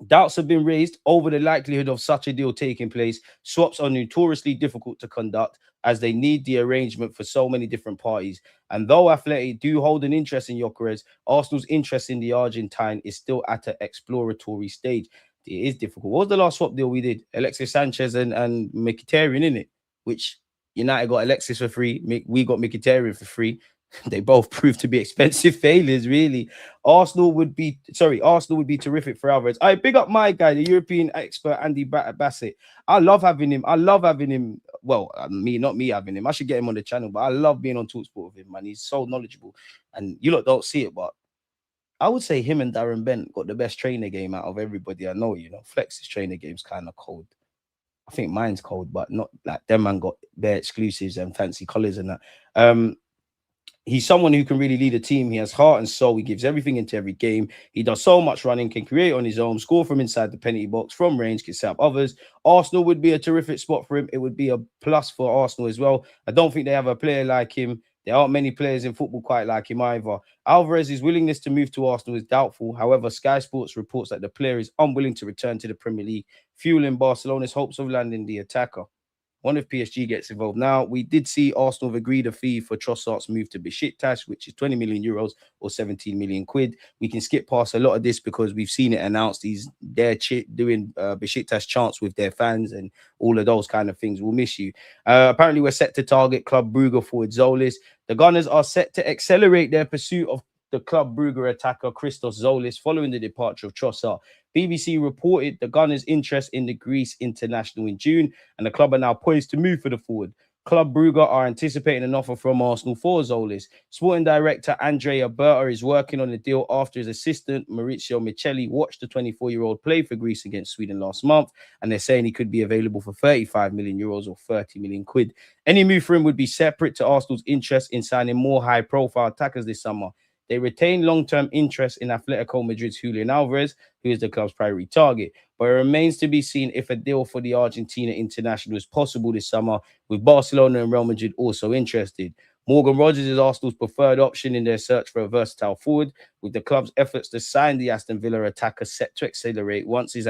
Doubts have been raised over the likelihood of such a deal taking place. Swaps are notoriously difficult to conduct as they need the arrangement for so many different parties. And though Athletic do hold an interest in Gyökeres, Arsenal's interest in the Argentine is still at an exploratory stage. It is difficult. What was the last swap deal we did? Alexis Sanchez and Mkhitaryan, in it, which United got Alexis for free. We got Mkhitaryan for free. They both proved to be expensive failures, really. Arsenal would be terrific for Alvarez. I big up my guy, the European expert Andy Bassett. I love having him. Well, not me having him. I should get him on the channel, but I love being on Talksport with him, man. He's so knowledgeable, and you lot don't see it, but I would say him and Darren Bent got the best trainer game out of everybody I know. You know, Flex's trainer game's kind of cold. I think mine's cold, but not like them man got their exclusives and fancy colours and that. He's someone who can really lead a team. He has heart and soul. He gives everything into every game. He does so much running, can create on his own, score from inside the penalty box, from range, can set up others. Arsenal would be a terrific spot for him. It would be a plus for Arsenal as well. I don't think they have a player like him. There aren't many players in football quite like him either. Alvarez's willingness to move to Arsenal is doubtful. However, Sky Sports reports that the player is unwilling to return to the Premier League, fueling Barcelona's hopes of landing the attacker. One if PSG gets involved. Now, we did see Arsenal have agreed a fee for Trossard's move to Besiktas, which is 20 million euros or 17 million quid. We can skip past a lot of this because we've seen it announced. He's there doing Besiktas chants with their fans and all of those kind of things. We'll miss you. Apparently, we're set to target Club Brugge forward Zolis. The Gunners are set to accelerate their pursuit of the Club Brugge attacker Christos Zolis following the departure of Trossard. BBC reported the Gunners' interest in the Greece international in June, and the club are now poised to move for the forward. Club Brugge are anticipating an offer from Arsenal for Zolis. Sporting director Andrea Berta is working on the deal after his assistant Maurizio Micheli watched the 24-year-old play for Greece against Sweden last month, and they're saying he could be available for 35 million euros or 30 million quid. Any move for him would be separate to Arsenal's interest in signing more high-profile attackers this summer. They retain long-term interest in Atletico Madrid's Julian Alvarez, who is the club's primary target. But it remains to be seen if a deal for the Argentina international is possible this summer, with Barcelona and Real Madrid also interested. Morgan Rogers is Arsenal's preferred option in their search for a versatile forward, with the club's efforts to sign the Aston Villa attacker set to accelerate once his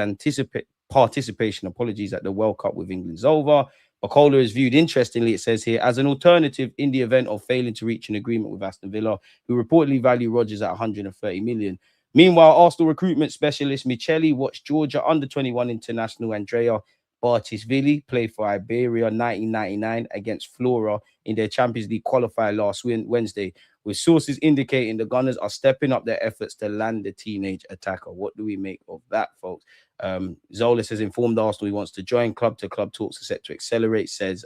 participation at the World Cup with England is over. Bacola is viewed, interestingly, it says here, as an alternative in the event of failing to reach an agreement with Aston Villa, who reportedly value Rodgers at 130 million. Meanwhile, Arsenal recruitment specialist Micheli watched Georgia under-21 international Andrea Bartisvili play for Iberia 1999 against Flora in their Champions League qualifier last Wednesday, with sources indicating the Gunners are stepping up their efforts to land the teenage attacker. What do we make of that, folks? Zolis has informed Arsenal he wants to join. Club-to-club talks are set to accelerate, says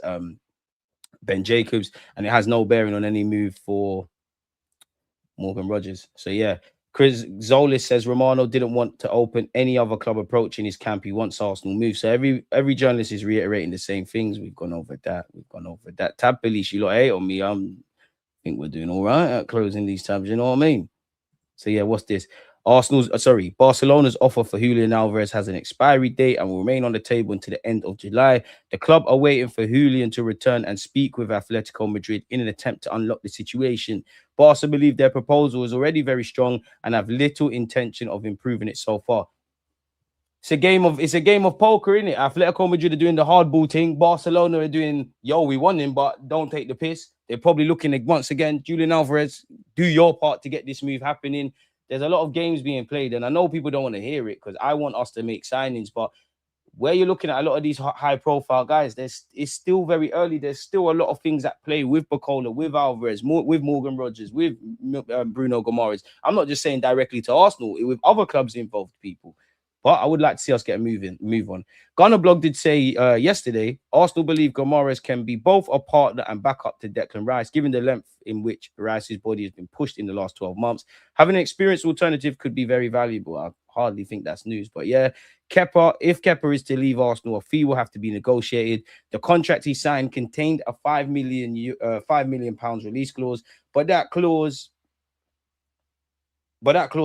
Ben Jacobs, and it has no bearing on any move for Morgan Rogers. So, yeah. Chris Zolis says Romano didn't want to open any other club approaching his camp. He wants Arsenal move. So every journalist is reiterating the same things. We've gone over that. Tab police, you lot hate on me. I think we're doing all right at closing these tabs. You know what I mean? So yeah, what's this? Barcelona's offer for Julian Alvarez has an expiry date and will remain on the table until the end of July. The club are waiting for Julian to return and speak with Atletico Madrid in an attempt to unlock the situation. Barca believe their proposal is already very strong and have little intention of improving it so far. It's a game of poker, isn't it? Atletico Madrid are doing the hardball thing. Barcelona are doing, we won him, but don't take the piss. They're probably looking at, once again, Julian Alvarez, do your part to get this move happening. There's a lot of games being played, and I know people don't want to hear it because I want us to make signings, but where you're looking at a lot of these high-profile guys, it's still very early. There's still a lot of things at play with Bacola, with Alvarez, with Morgan Rogers, with Bruno Guimarães. I'm not just saying directly to Arsenal, with other clubs involved, people. But I would like to see us get a move on. Gunner Blog did say yesterday, Arsenal believe Guimaraes can be both a partner and backup to Declan Rice, given the length in which Rice's body has been pushed in the last 12 months. Having an experienced alternative could be very valuable. I hardly think that's news. But yeah, if Kepa is to leave Arsenal, a fee will have to be negotiated. The contract he signed contained a £5 million release clause, but that clause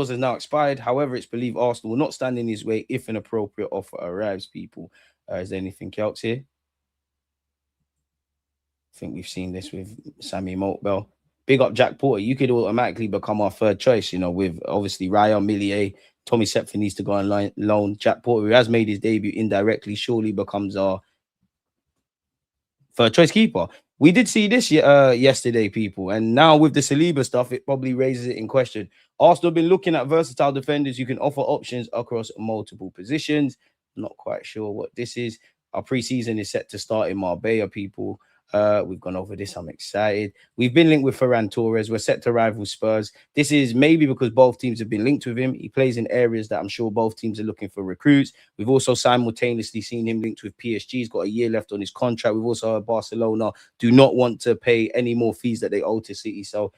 has now expired. However, it's believed Arsenal will not stand in his way if an appropriate offer arrives, people. Is there anything else here? I think we've seen this with Sammy Motbell. Big up Jack Porter. You could automatically become our third choice, with obviously Raya, Millier, Tommy Sepfer needs to go on loan. Jack Porter, who has made his debut indirectly, surely becomes our third choice keeper. We did see this yesterday, people, and now with the Saliba stuff, it probably raises it in question. Arsenal have been looking at versatile defenders who can offer options across multiple positions. Not quite sure what this is. Our preseason is set to start in Marbella, people. We've gone over this. I'm excited. We've been linked with Ferran Torres. We're set to rival Spurs. This is maybe because both teams have been linked with him. He plays in areas that I'm sure both teams are looking for recruits. We've also simultaneously seen him linked with PSG. He's got a year left on his contract. We've also heard Barcelona do not want to pay any more fees that they owe to City. So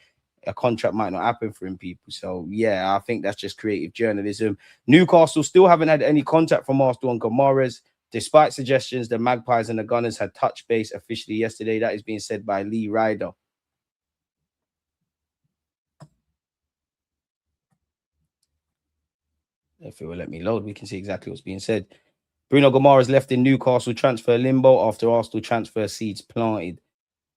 a contract might not happen for him, people. So, yeah, I think that's just creative journalism. Newcastle still haven't had any contact from Arsenal on Guimaraes. Despite suggestions, the Magpies and the Gunners had touch base officially yesterday. That is being said by Lee Ryder. If it will let me load, we can see exactly what's being said. Bruno Guimarães left in Newcastle transfer limbo after Arsenal transfer seeds planted.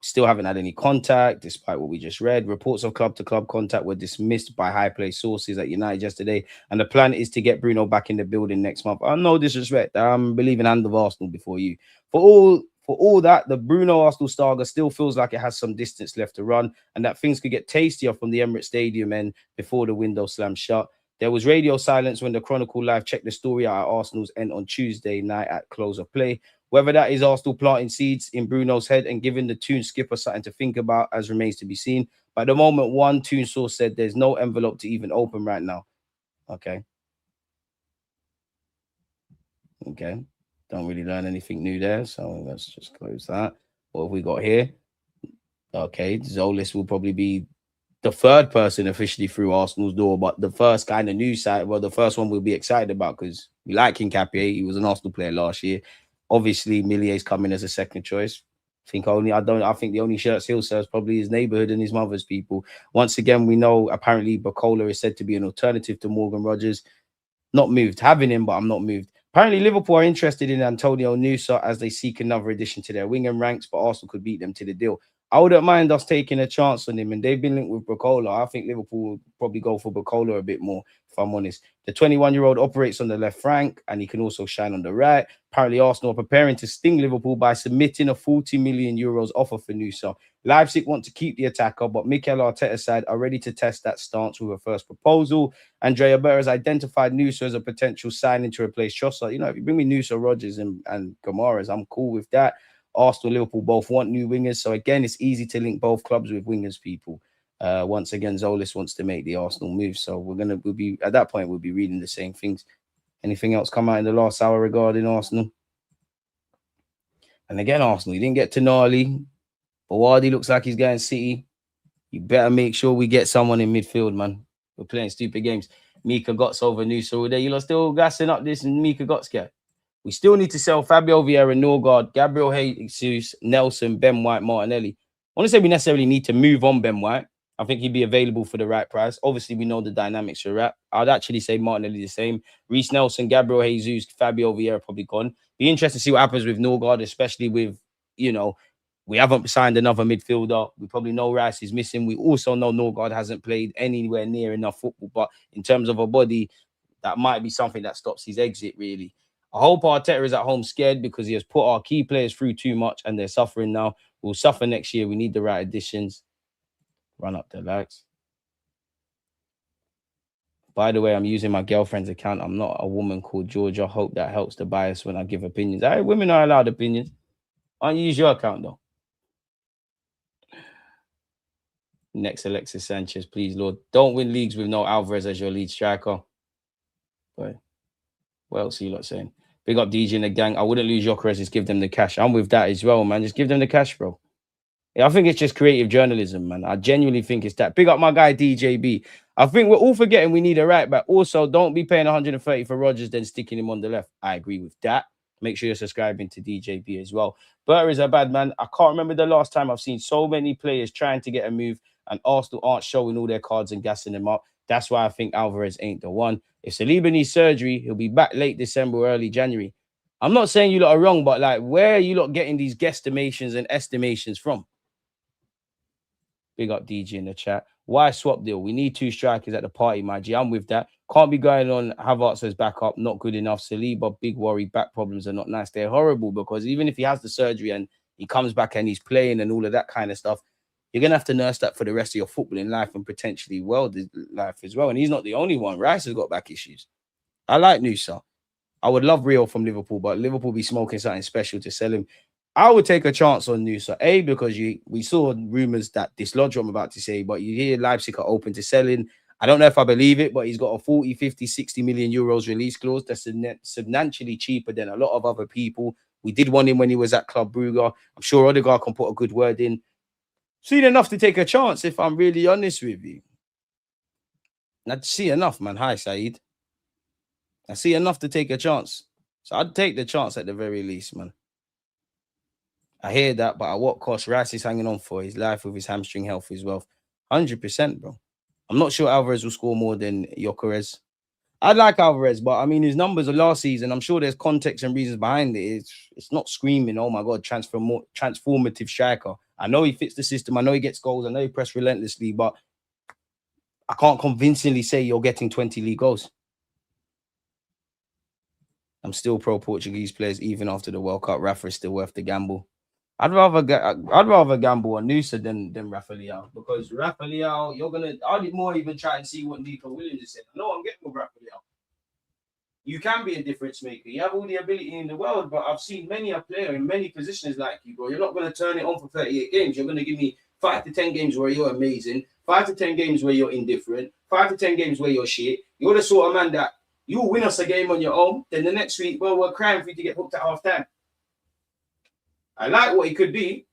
Still haven't had any contact, despite what we just read. Reports of club-to-club contact were dismissed by high-placed sources at United yesterday, and the plan is to get Bruno back in the building next month. No disrespect. I'm believing hand of Arsenal before you. For all that, the Bruno Arsenal saga still feels like it has some distance left to run, and that things could get tastier from the Emirates Stadium and before the window slams shut. There was radio silence when the Chronicle Live checked the story out at Arsenal's end on Tuesday night at close of play. Whether that is Arsenal planting seeds in Bruno's head and giving the Toon skipper something to think about as remains to be seen. But at the moment, one Toon source said there's no envelope to even open right now. Okay. Don't really learn anything new there. So let's just close that. What have we got here? Okay. Zolis will probably be the third person officially through Arsenal's door, but the first kind of news site, well, the first one we'll be excited about because we like Hincapié. He was an Arsenal player last year. Obviously, Millier's coming as a second choice. I think the only shirts he'll sell is probably his neighborhood and his mother's people. Once again, we know apparently Bacola is said to be an alternative to Morgan Rogers. Not moved. Having him, but I'm not moved. Apparently, Liverpool are interested in Antonio Nusa as they seek another addition to their wing and ranks, but Arsenal could beat them to the deal. I wouldn't mind us taking a chance on him, and they've been linked with Bacola. I think Liverpool will probably go for Bacola a bit more, if I'm honest. The 21-year-old operates on the left flank, and he can also shine on the right. Apparently, Arsenal are preparing to sting Liverpool by submitting a 40 million euros offer for Nusa. Leipzig want to keep the attacker, but Mikel Arteta's side are ready to test that stance with a first proposal. Andrea Berra has identified Nusa as a potential signing to replace Trossard. You know, if you bring me Nusa, Rogers, and Guimaraes, I'm cool with that. Arsenal, Liverpool both want new wingers. So, again, it's easy to link both clubs with wingers, people. Once again, Zolis wants to make the Arsenal move. So, we'll be at that point, we'll be reading the same things. Anything else come out in the last hour regarding Arsenal? And again, Arsenal, you didn't get Tonali. Bawardi looks like he's going City. You better make sure we get someone in midfield, man. We're playing stupid games. Mika Gotts over Nusa. You're still gassing up this Mika Gotts guy. We still need to sell Fabio Vieira, Norgard, Gabriel Jesus, Nelson, Ben White, Martinelli. I want to say we necessarily need to move on Ben White. I think he'd be available for the right price. Obviously, we know the dynamics are at. I'd actually say Martinelli the same. Reece Nelson, Gabriel Jesus, Fabio Vieira probably gone. Be interested to see what happens with Norgard, especially with, we haven't signed another midfielder. We probably know Rice is missing. We also know Norgard hasn't played anywhere near enough football. But in terms of a body, that might be something that stops his exit, really. I hope Arteta is at home scared because he has put our key players through too much and they're suffering now. We'll suffer next year. We need the right additions. Run up the likes. By the way, I'm using my girlfriend's account. I'm not a woman called Georgia. Hope that helps the bias when I give opinions. Women are allowed opinions. I don't use your account, though. Next, Alexis Sanchez, please, Lord. Don't win leagues with no Alvarez as your lead striker. But what else are you lot saying? Big up DJ and the gang. I wouldn't lose GYÖKERES, just give them the cash. I'm with that as well, man. Just give them the cash, bro. Yeah, I think it's just creative journalism, man. I genuinely think it's that. Big up my guy, DJB. I think we're all forgetting we need a right back. Also, don't be paying 130 for Rogers, then sticking him on the left. I agree with that. Make sure you're subscribing to DJB as well. Burr is a bad man. I can't remember the last time I've seen so many players trying to get a move and Arsenal aren't showing all their cards and gassing them up. That's why I think Alvarez ain't the one. If Saliba needs surgery, he'll be back late December or early January. I'm not saying you lot are wrong, but like, where are you lot getting these guesstimations and estimations from? Big up DG in the chat. Why swap deal? We need 2 strikers at the party, my G. I'm with that. Can't be going on Havertz as backup, not good enough. Saliba, big worry. Back problems are not nice. They're horrible because even if he has the surgery and he comes back and he's playing and all of that kind of stuff, you're going to have to nurse that for the rest of your footballing life and potentially world life as well. And he's not the only one. Rice has got back issues. I like Nusa. I would love Rio from Liverpool, but Liverpool be smoking something special to sell him. I would take a chance on Nusa, because we saw rumours that dislodge what I'm about to say, but you hear Leipzig are open to selling. I don't know if I believe it, but he's got a 40, 50, 60 million euros release clause. That's substantially cheaper than a lot of other people. We did want him when he was at Club Brugge. I'm sure Odegaard can put a good word in. Seen enough to take a chance, if I'm really honest with you. I see enough, man. Hi, Saeed. I see enough to take a chance. So I'd take the chance at the very least, man. I hear that, but at what cost? Rice is hanging on for his life with his hamstring health, his wealth. 100%, bro. I'm not sure Alvarez will score more than GYÖKERES. I'd like Alvarez, but I mean, his numbers of last season, I'm sure there's context and reasons behind it. It's not screaming, oh my God, transformative striker. I know he fits the system. I know he gets goals. I know he pressed relentlessly, but I can't convincingly say you're getting 20 league goals. I'm still pro Portuguese players even after the World Cup. Rafa is still worth the gamble. I'd rather gamble on Nusa than Rafa Leao, because Rafa Leao, I'd more even try and see what Nico Williams is saying. I know I'm getting with Rafa Leao. You can be a difference maker. You have all the ability in the world, but I've seen many a player in many positions like you, bro. You're not going to turn it on for 38 games. You're going to give me 5 to 10 games where you're amazing, 5 to 10 games where you're indifferent, 5 to 10 games where you're shit. You're the sort of man that you'll win us a game on your own, then the next week, well, we're crying for you to get hooked at half time. I like what he could be.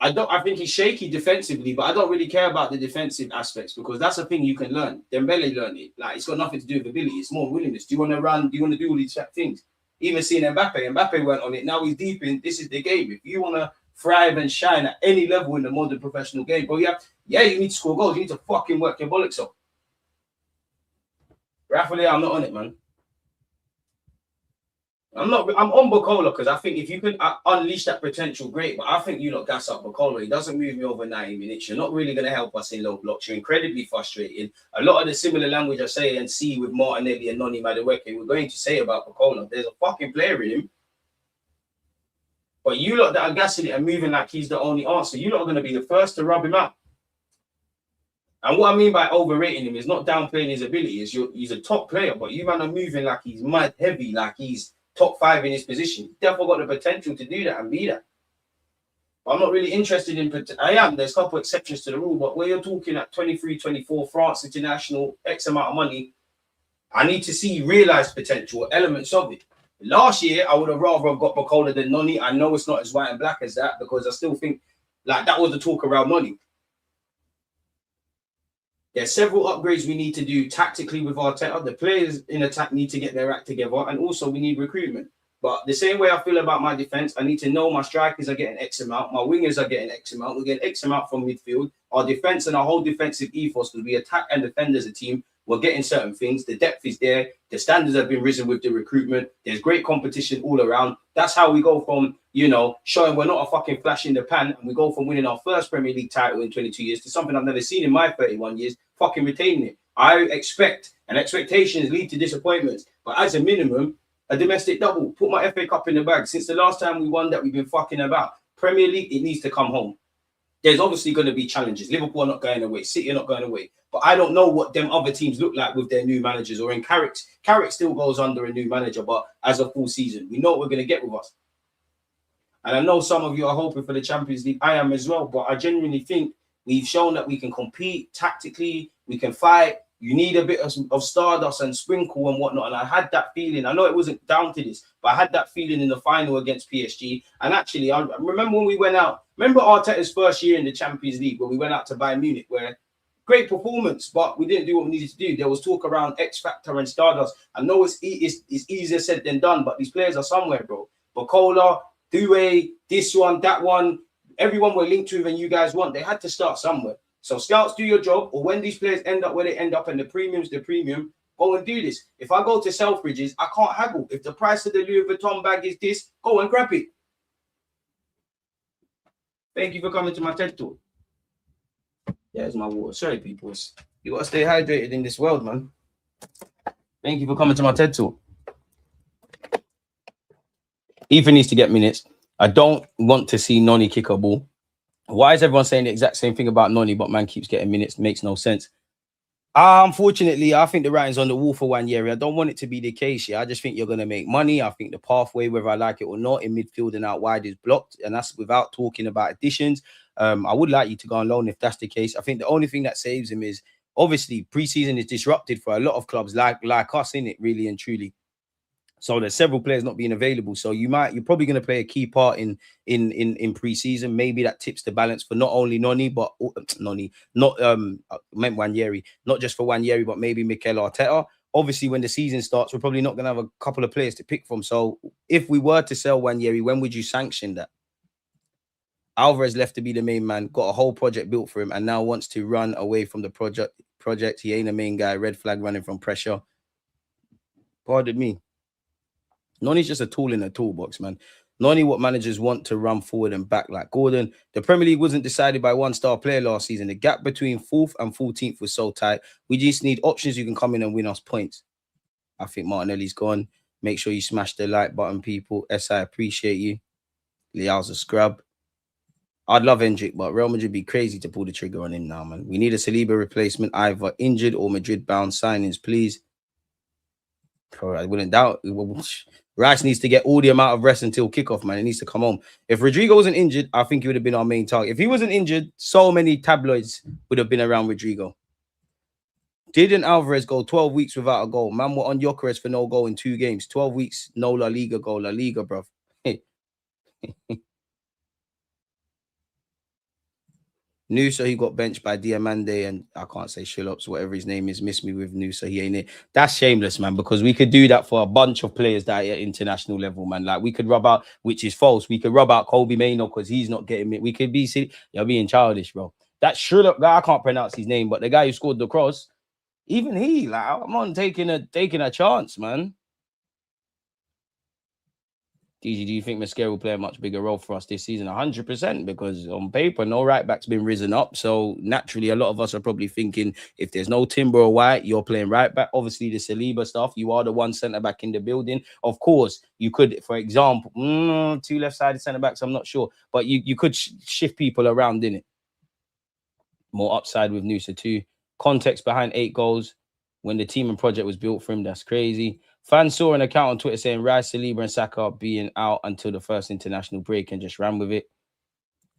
I think he's shaky defensively, but I don't really care about the defensive aspects because that's a thing you can learn. Dembele learned it. Like, it's got nothing to do with ability. It's more willingness. Do you want to run? Do you want to do all these things? Even seeing Mbappe went on it. Now he's deep in. This is the game. If you want to thrive and shine at any level in the modern professional game, but you need to score goals. You need to fucking work your bollocks up. Rafa Leao, I'm not on it, man. I'm on Bukola because I think if you could unleash that potential, great. But I think you lot gas up Bukola. He doesn't move me over 90 minutes. You're not really going to help us in low blocks. You're incredibly frustrating. A lot of the similar language I say and see with Martinelli and Noni Madueke, we're going to say about Bukola. There's a fucking player in him. But you lot that are gassing it and moving like he's the only answer, you lot are going to be the first to rub him out. And what I mean by overrating him is not downplaying his ability. He's a top player, but you man are moving like he's mad heavy, like he's top 5 in his position. He's definitely got the potential to do that and be that. But I'm not really interested in... There's a couple exceptions to the rule, but where you're talking at 23, 24, France International, X amount of money, I need to see realised potential, elements of it. Last year, I would have rather got Bukola than Noni. I know it's not as white and black as that because I still think like that was the talk around Noni. There's several upgrades we need to do tactically with Arteta. The players in attack need to get their act together, and also we need recruitment. But the same way I feel about my defense, I need to know my strikers are getting X amount, my wingers are getting X amount, we're getting X amount from midfield. Our defense and our whole defensive ethos, because we attack and defend as a team, we're getting certain things. The depth is there. The standards have been risen with the recruitment. There's great competition all around. That's how we go from, showing we're not a fucking flash in the pan, and we go from winning our first Premier League title in 22 years to something I've never seen in my 31 years, fucking retaining it. I expect, and expectations lead to disappointments, but as a minimum, a domestic double. Put my FA Cup in the bag. Since the last time we won that, we've been fucking about. Premier League, it needs to come home. There's obviously going to be challenges. Liverpool are not going away. City are not going away. But I don't know what them other teams look like with their new managers. Or in Carrick still goes under a new manager, but as a full season, we know what we're going to get with us. And I know some of you are hoping for the Champions League. I am as well. But I genuinely think we've shown that we can compete tactically. We can fight. You need a bit of stardust and sprinkle and whatnot. And I had that feeling. I know it wasn't down to this, but I had that feeling in the final against PSG. And actually, I remember when we went out. Remember Arteta's first year in the Champions League when we went out to Bayern Munich, where great performance, but we didn't do what we needed to do. There was talk around X Factor and stardust. I know it's easier said than done, but these players are somewhere, bro. Bukola, Doué, this one, that one, everyone we're linked to and you guys want, they had to start somewhere. So scouts, do your job, or when these players end up where they end up and the premium's the premium, go and do this. If I go to Selfridges, I can't haggle. If the price of the Louis Vuitton bag is this, go and grab it. Thank you for coming to my TED Talk. There's my water. Sorry, people. You gotta stay hydrated in this world, man. Thank you for coming to my TED Talk. Ethan needs to get minutes. I don't want to see Noni kick a ball. Why is everyone saying the exact same thing about Noni, but man keeps getting minutes? Makes no sense. Unfortunately, I think the writing's on the wall for Nwaneri. I don't want it to be the case. Yeah, I just think you're going to make money. I think the pathway, whether I like it or not, in midfield and out wide is blocked, and that's without talking about additions. I would like you to go on loan if that's the case. I think the only thing that saves him is obviously preseason is disrupted for a lot of clubs like us, in it, really and truly. So there's several players not being available. So you're probably going to play a key part in preseason. Maybe that tips the balance for not only Noni, but meant Nwaneri, not just for Nwaneri, but maybe Mikel Arteta. Obviously, when the season starts, we're probably not going to have a couple of players to pick from. So if we were to sell Nwaneri, when would you sanction that? Alvarez left to be the main man, got a whole project built for him, and now wants to run away from the project. He ain't a main guy. Red flag running from pressure. Pardon me. Noni's just a tool in a toolbox, man. Noni, what managers want to run forward and back like Gordon. The Premier League wasn't decided by one-star player last season. The gap between 4th and 14th was so tight. We just need options who can come in and win us points. I think Martinelli's gone. Make sure you smash the like button, people. I appreciate you. Liao's a scrub. I'd love Hendrick, but Real Madrid be crazy to pull the trigger on him now, man. We need a Saliba replacement, either injured or Madrid-bound signings, please. I wouldn't doubt. Rice needs to get all the amount of rest until kickoff, man. He needs to come home. If Rodrigo wasn't injured, I think he would have been our main target. If he wasn't injured, so many tabloids would have been around Rodrigo. Didn't Alvarez go 12 weeks without a goal? Man, we're on GYÖKERES for no goal in 2 games. 12 weeks, no La Liga goal. La Liga, bruv. Nusa, he got benched by Diamande, and I can't say Shillops, whatever his name is, miss me with Nusa. He ain't it. That's shameless, man, because we could do that for a bunch of players that are at international level, man. Like, we could rub out, which is false. We could rub out Kobe Mainoo because he's not getting it. We could be, you're being childish, bro. That Shillop guy, I can't pronounce his name, but the guy who scored the cross, even he, like, I'm on taking a chance, man. DG, do you think Mosquera will play a much bigger role for us this season? 100%, because on paper, no right back's been risen up. So naturally, a lot of us are probably thinking, if there's no Timber or White, you're playing right back. Obviously, the Saliba stuff, you are the one centre back in the building. Of course, you could, for example, 2 left-sided centre backs, I'm not sure. But you could shift people around, innit? More upside with Nusa too. Context behind 8 goals when the team and project was built for him. That's crazy. Fans saw an account on Twitter saying Rice, Saliba, and Saka being out until the first international break and just ran with it.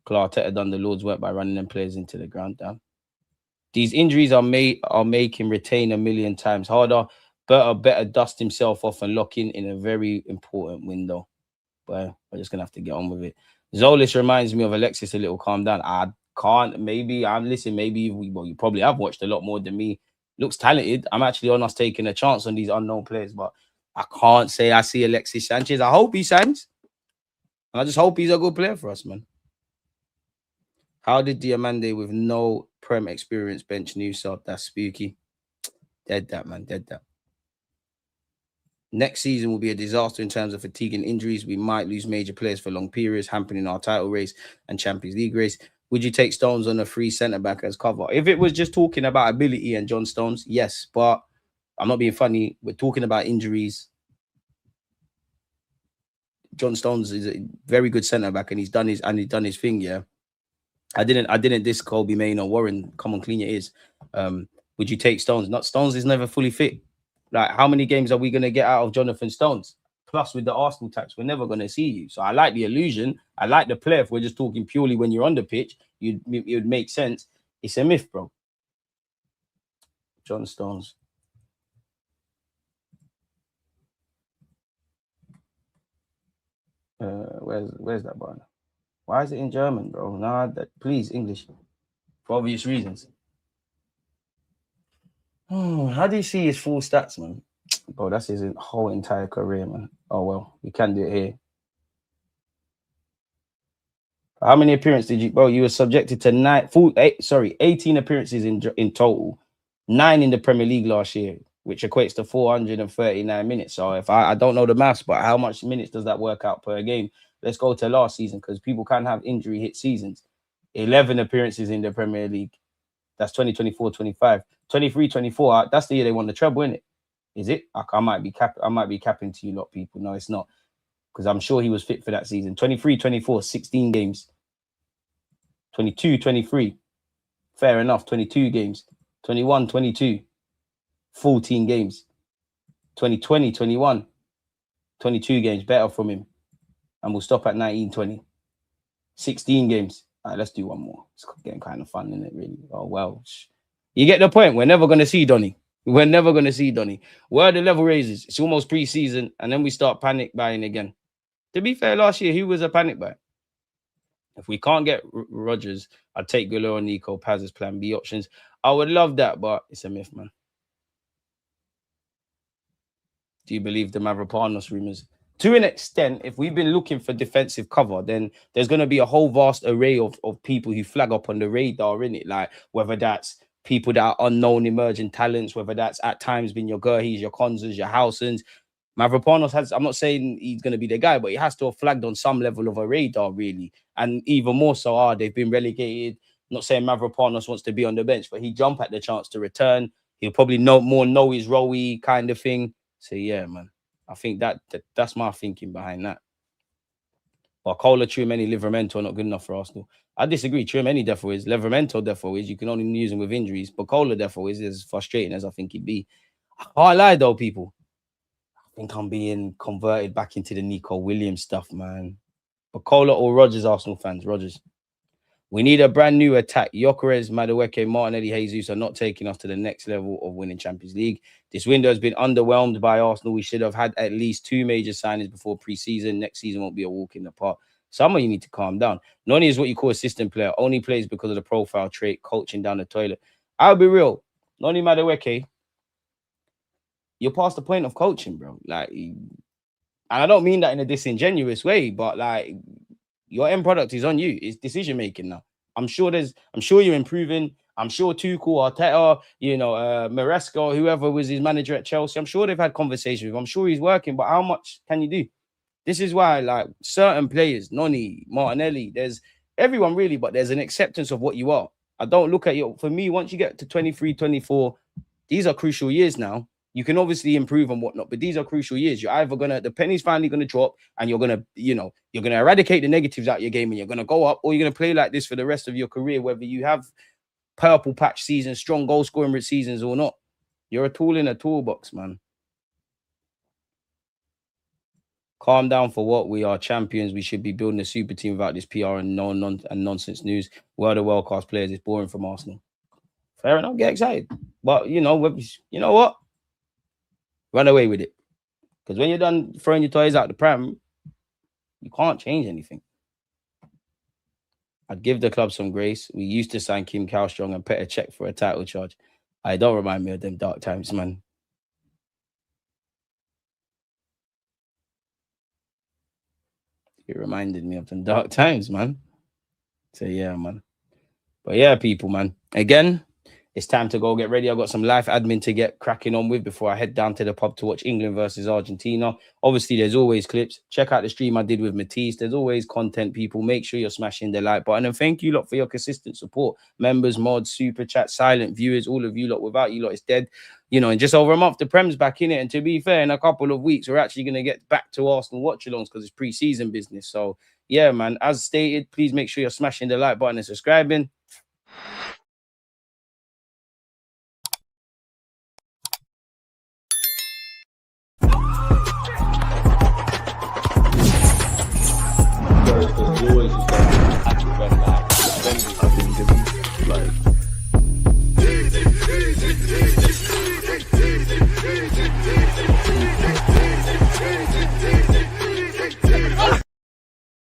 Arteta done the Lord's work by running them players into the ground down. These injuries are making retain a million times harder. Better dust himself off and lock in a very important window. But we're just gonna have to get on with it. Zolis reminds me of Alexis a little. Calm down. I can't. Maybe you probably have watched a lot more than me. Looks talented. I'm actually on us taking a chance on these unknown players, but I can't say I see Alexis Sanchez. I hope he signs. I just hope he's a good player for us, man. How did Diamande with no Prem experience bench Nusa? That's spooky. Dead that, man. Dead that. Next season will be a disaster in terms of fatigue and injuries. We might lose major players for long periods, hampering our title race and Champions League race. Would you take Stones on a free centre-back as cover? If it was just talking about ability and John Stones, yes. But I'm not being funny. We're talking about injuries. John Stones is a very good centre-back, and he's done his thing, yeah. I didn't diss Kobe Mainoo or Warren. Come on, clean your ears. Would you take Stones? Not Stones is never fully fit. Like, how many games are we going to get out of Jonathan Stones? Plus, with the Arsenal tax, we're never going to see you. So I like the illusion. I like the player. If we're just talking purely when you're on the pitch, it would make sense. It's a myth, bro. John Stones. Where's that button? Why is it in German, bro? Nah, please, English. For obvious reasons. How do you see his full stats, man? Bro, that's his whole entire career, man. Oh, well, we can do it here. How many appearances did you... Bro, you were subjected to 18 appearances in total. 9 in the Premier League last year, which equates to 439 minutes. So if I don't know the maths, but how much minutes does that work out per game? Let's go to last season, because people can have injury hit seasons. 11 appearances in the Premier League. That's 2024-25. 23-24, that's the year they won the treble, isn't it? Is it? I might be capping to you lot, people. No, it's not. Because I'm sure he was fit for that season. 23-24, 16 games. 22-23. Fair enough, 22 games. 21-22, 14 games. 2020-21, 22 games. Better from him. And we'll stop at 19-20. 16 games. All right, let's do one more. It's getting kind of fun, isn't it, really? Oh, well. You get the point. We're never going to see Donny. We're never going to see Donny. Where are the level raises? It's almost pre-season, and then we start panic buying again. To be fair, last year, he was a panic buy. If we can't get Rodgers, I'd take Gulo and Nico Paz as plan B options. I would love that, but it's a myth, man. Do you believe the Mavropanos rumors? To an extent, if we've been looking for defensive cover, then there's going to be a whole vast array of people who flag up on the radar, in it. Like whether that's people that are unknown emerging talents, whether that's at times been your Gurhis, your Konzas, your Housens. Mavropanos has, I'm not saying he's going to be the guy, but he has to have flagged on some level of a radar, really. And even more so, they've been relegated. I'm not saying Mavropanos wants to be on the bench, but he'd jump at the chance to return. He'll probably know his role kind of thing. So, yeah, man. I think that's my thinking behind that. But Cola, Tchouaméni, Livramento are not good enough for Arsenal. I disagree. Tchouaméni defo is. Livramento defo is. You can only use him with injuries. But Cola defo is as frustrating as I think he'd be. I can't lie, though, people. I think I'm being converted back into the Nico Williams stuff, man. But Cola or Rodgers, Arsenal fans? Rodgers. We need a brand new attack. GYÖKERES, Madueke, Martinelli, Jesus are not taking us to the next level of winning Champions League. This window has been underwhelmed by Arsenal. We should have had at least 2 major signings before pre-season. Next season won't be a walk in the park. Some of you need to calm down. Noni is what you call a system player. Only plays because of the profile trait, coaching down the toilet. I'll be real. Noni Madueke, you're past the point of coaching, bro. Like, and I don't mean that in a disingenuous way, but like, your end product is on you. It's decision making now. I'm sure you're improving. I'm sure Tuchel, Arteta, Maresca, whoever was his manager at Chelsea, I'm sure they've had conversations with him. I'm sure he's working, but how much can you do? This is why, like, certain players, Noni, Martinelli, there's everyone really, but there's an acceptance of what you are. I don't look at you. For me, once you get to 23, 24, these are crucial years now. You can obviously improve and whatnot, but these are crucial years. You're either the penny's finally gonna drop, and you're gonna eradicate the negatives out of your game, and you're gonna go up, or you're gonna play like this for the rest of your career, whether you have purple patch seasons, strong goal scoring seasons or not. You're a tool in a toolbox, man. Calm down for what? We are champions. We should be building a super team without this PR and nonsense news. We're the world-class players. It's boring from Arsenal. Fair enough. Get excited. But, you know what? Run away with it. Because when you're done throwing your toys out the pram, you can't change anything. I'd give the club some grace. We used to sign Kim Kallström and Petr Cech for a title charge. I don't remind me of them dark times, man. It reminded me of them dark times, man. So, yeah, man. But, yeah, people, man. Again, it's time to go get ready. I've got some life admin to get cracking on with before I head down to the pub to watch England versus Argentina. Obviously, there's always clips. Check out the stream I did with Matisse. There's always content, people. Make sure you're smashing the like button. And thank you lot for your consistent support. Members, mods, super chat, silent viewers, all of you lot. Without you lot, it's dead. In just over a month, the Prem's back in it. And to be fair, in a couple of weeks, we're actually going to get back to Arsenal watch-alongs because it's pre-season business. So, yeah, man, as stated, please make sure you're smashing the like button and subscribing.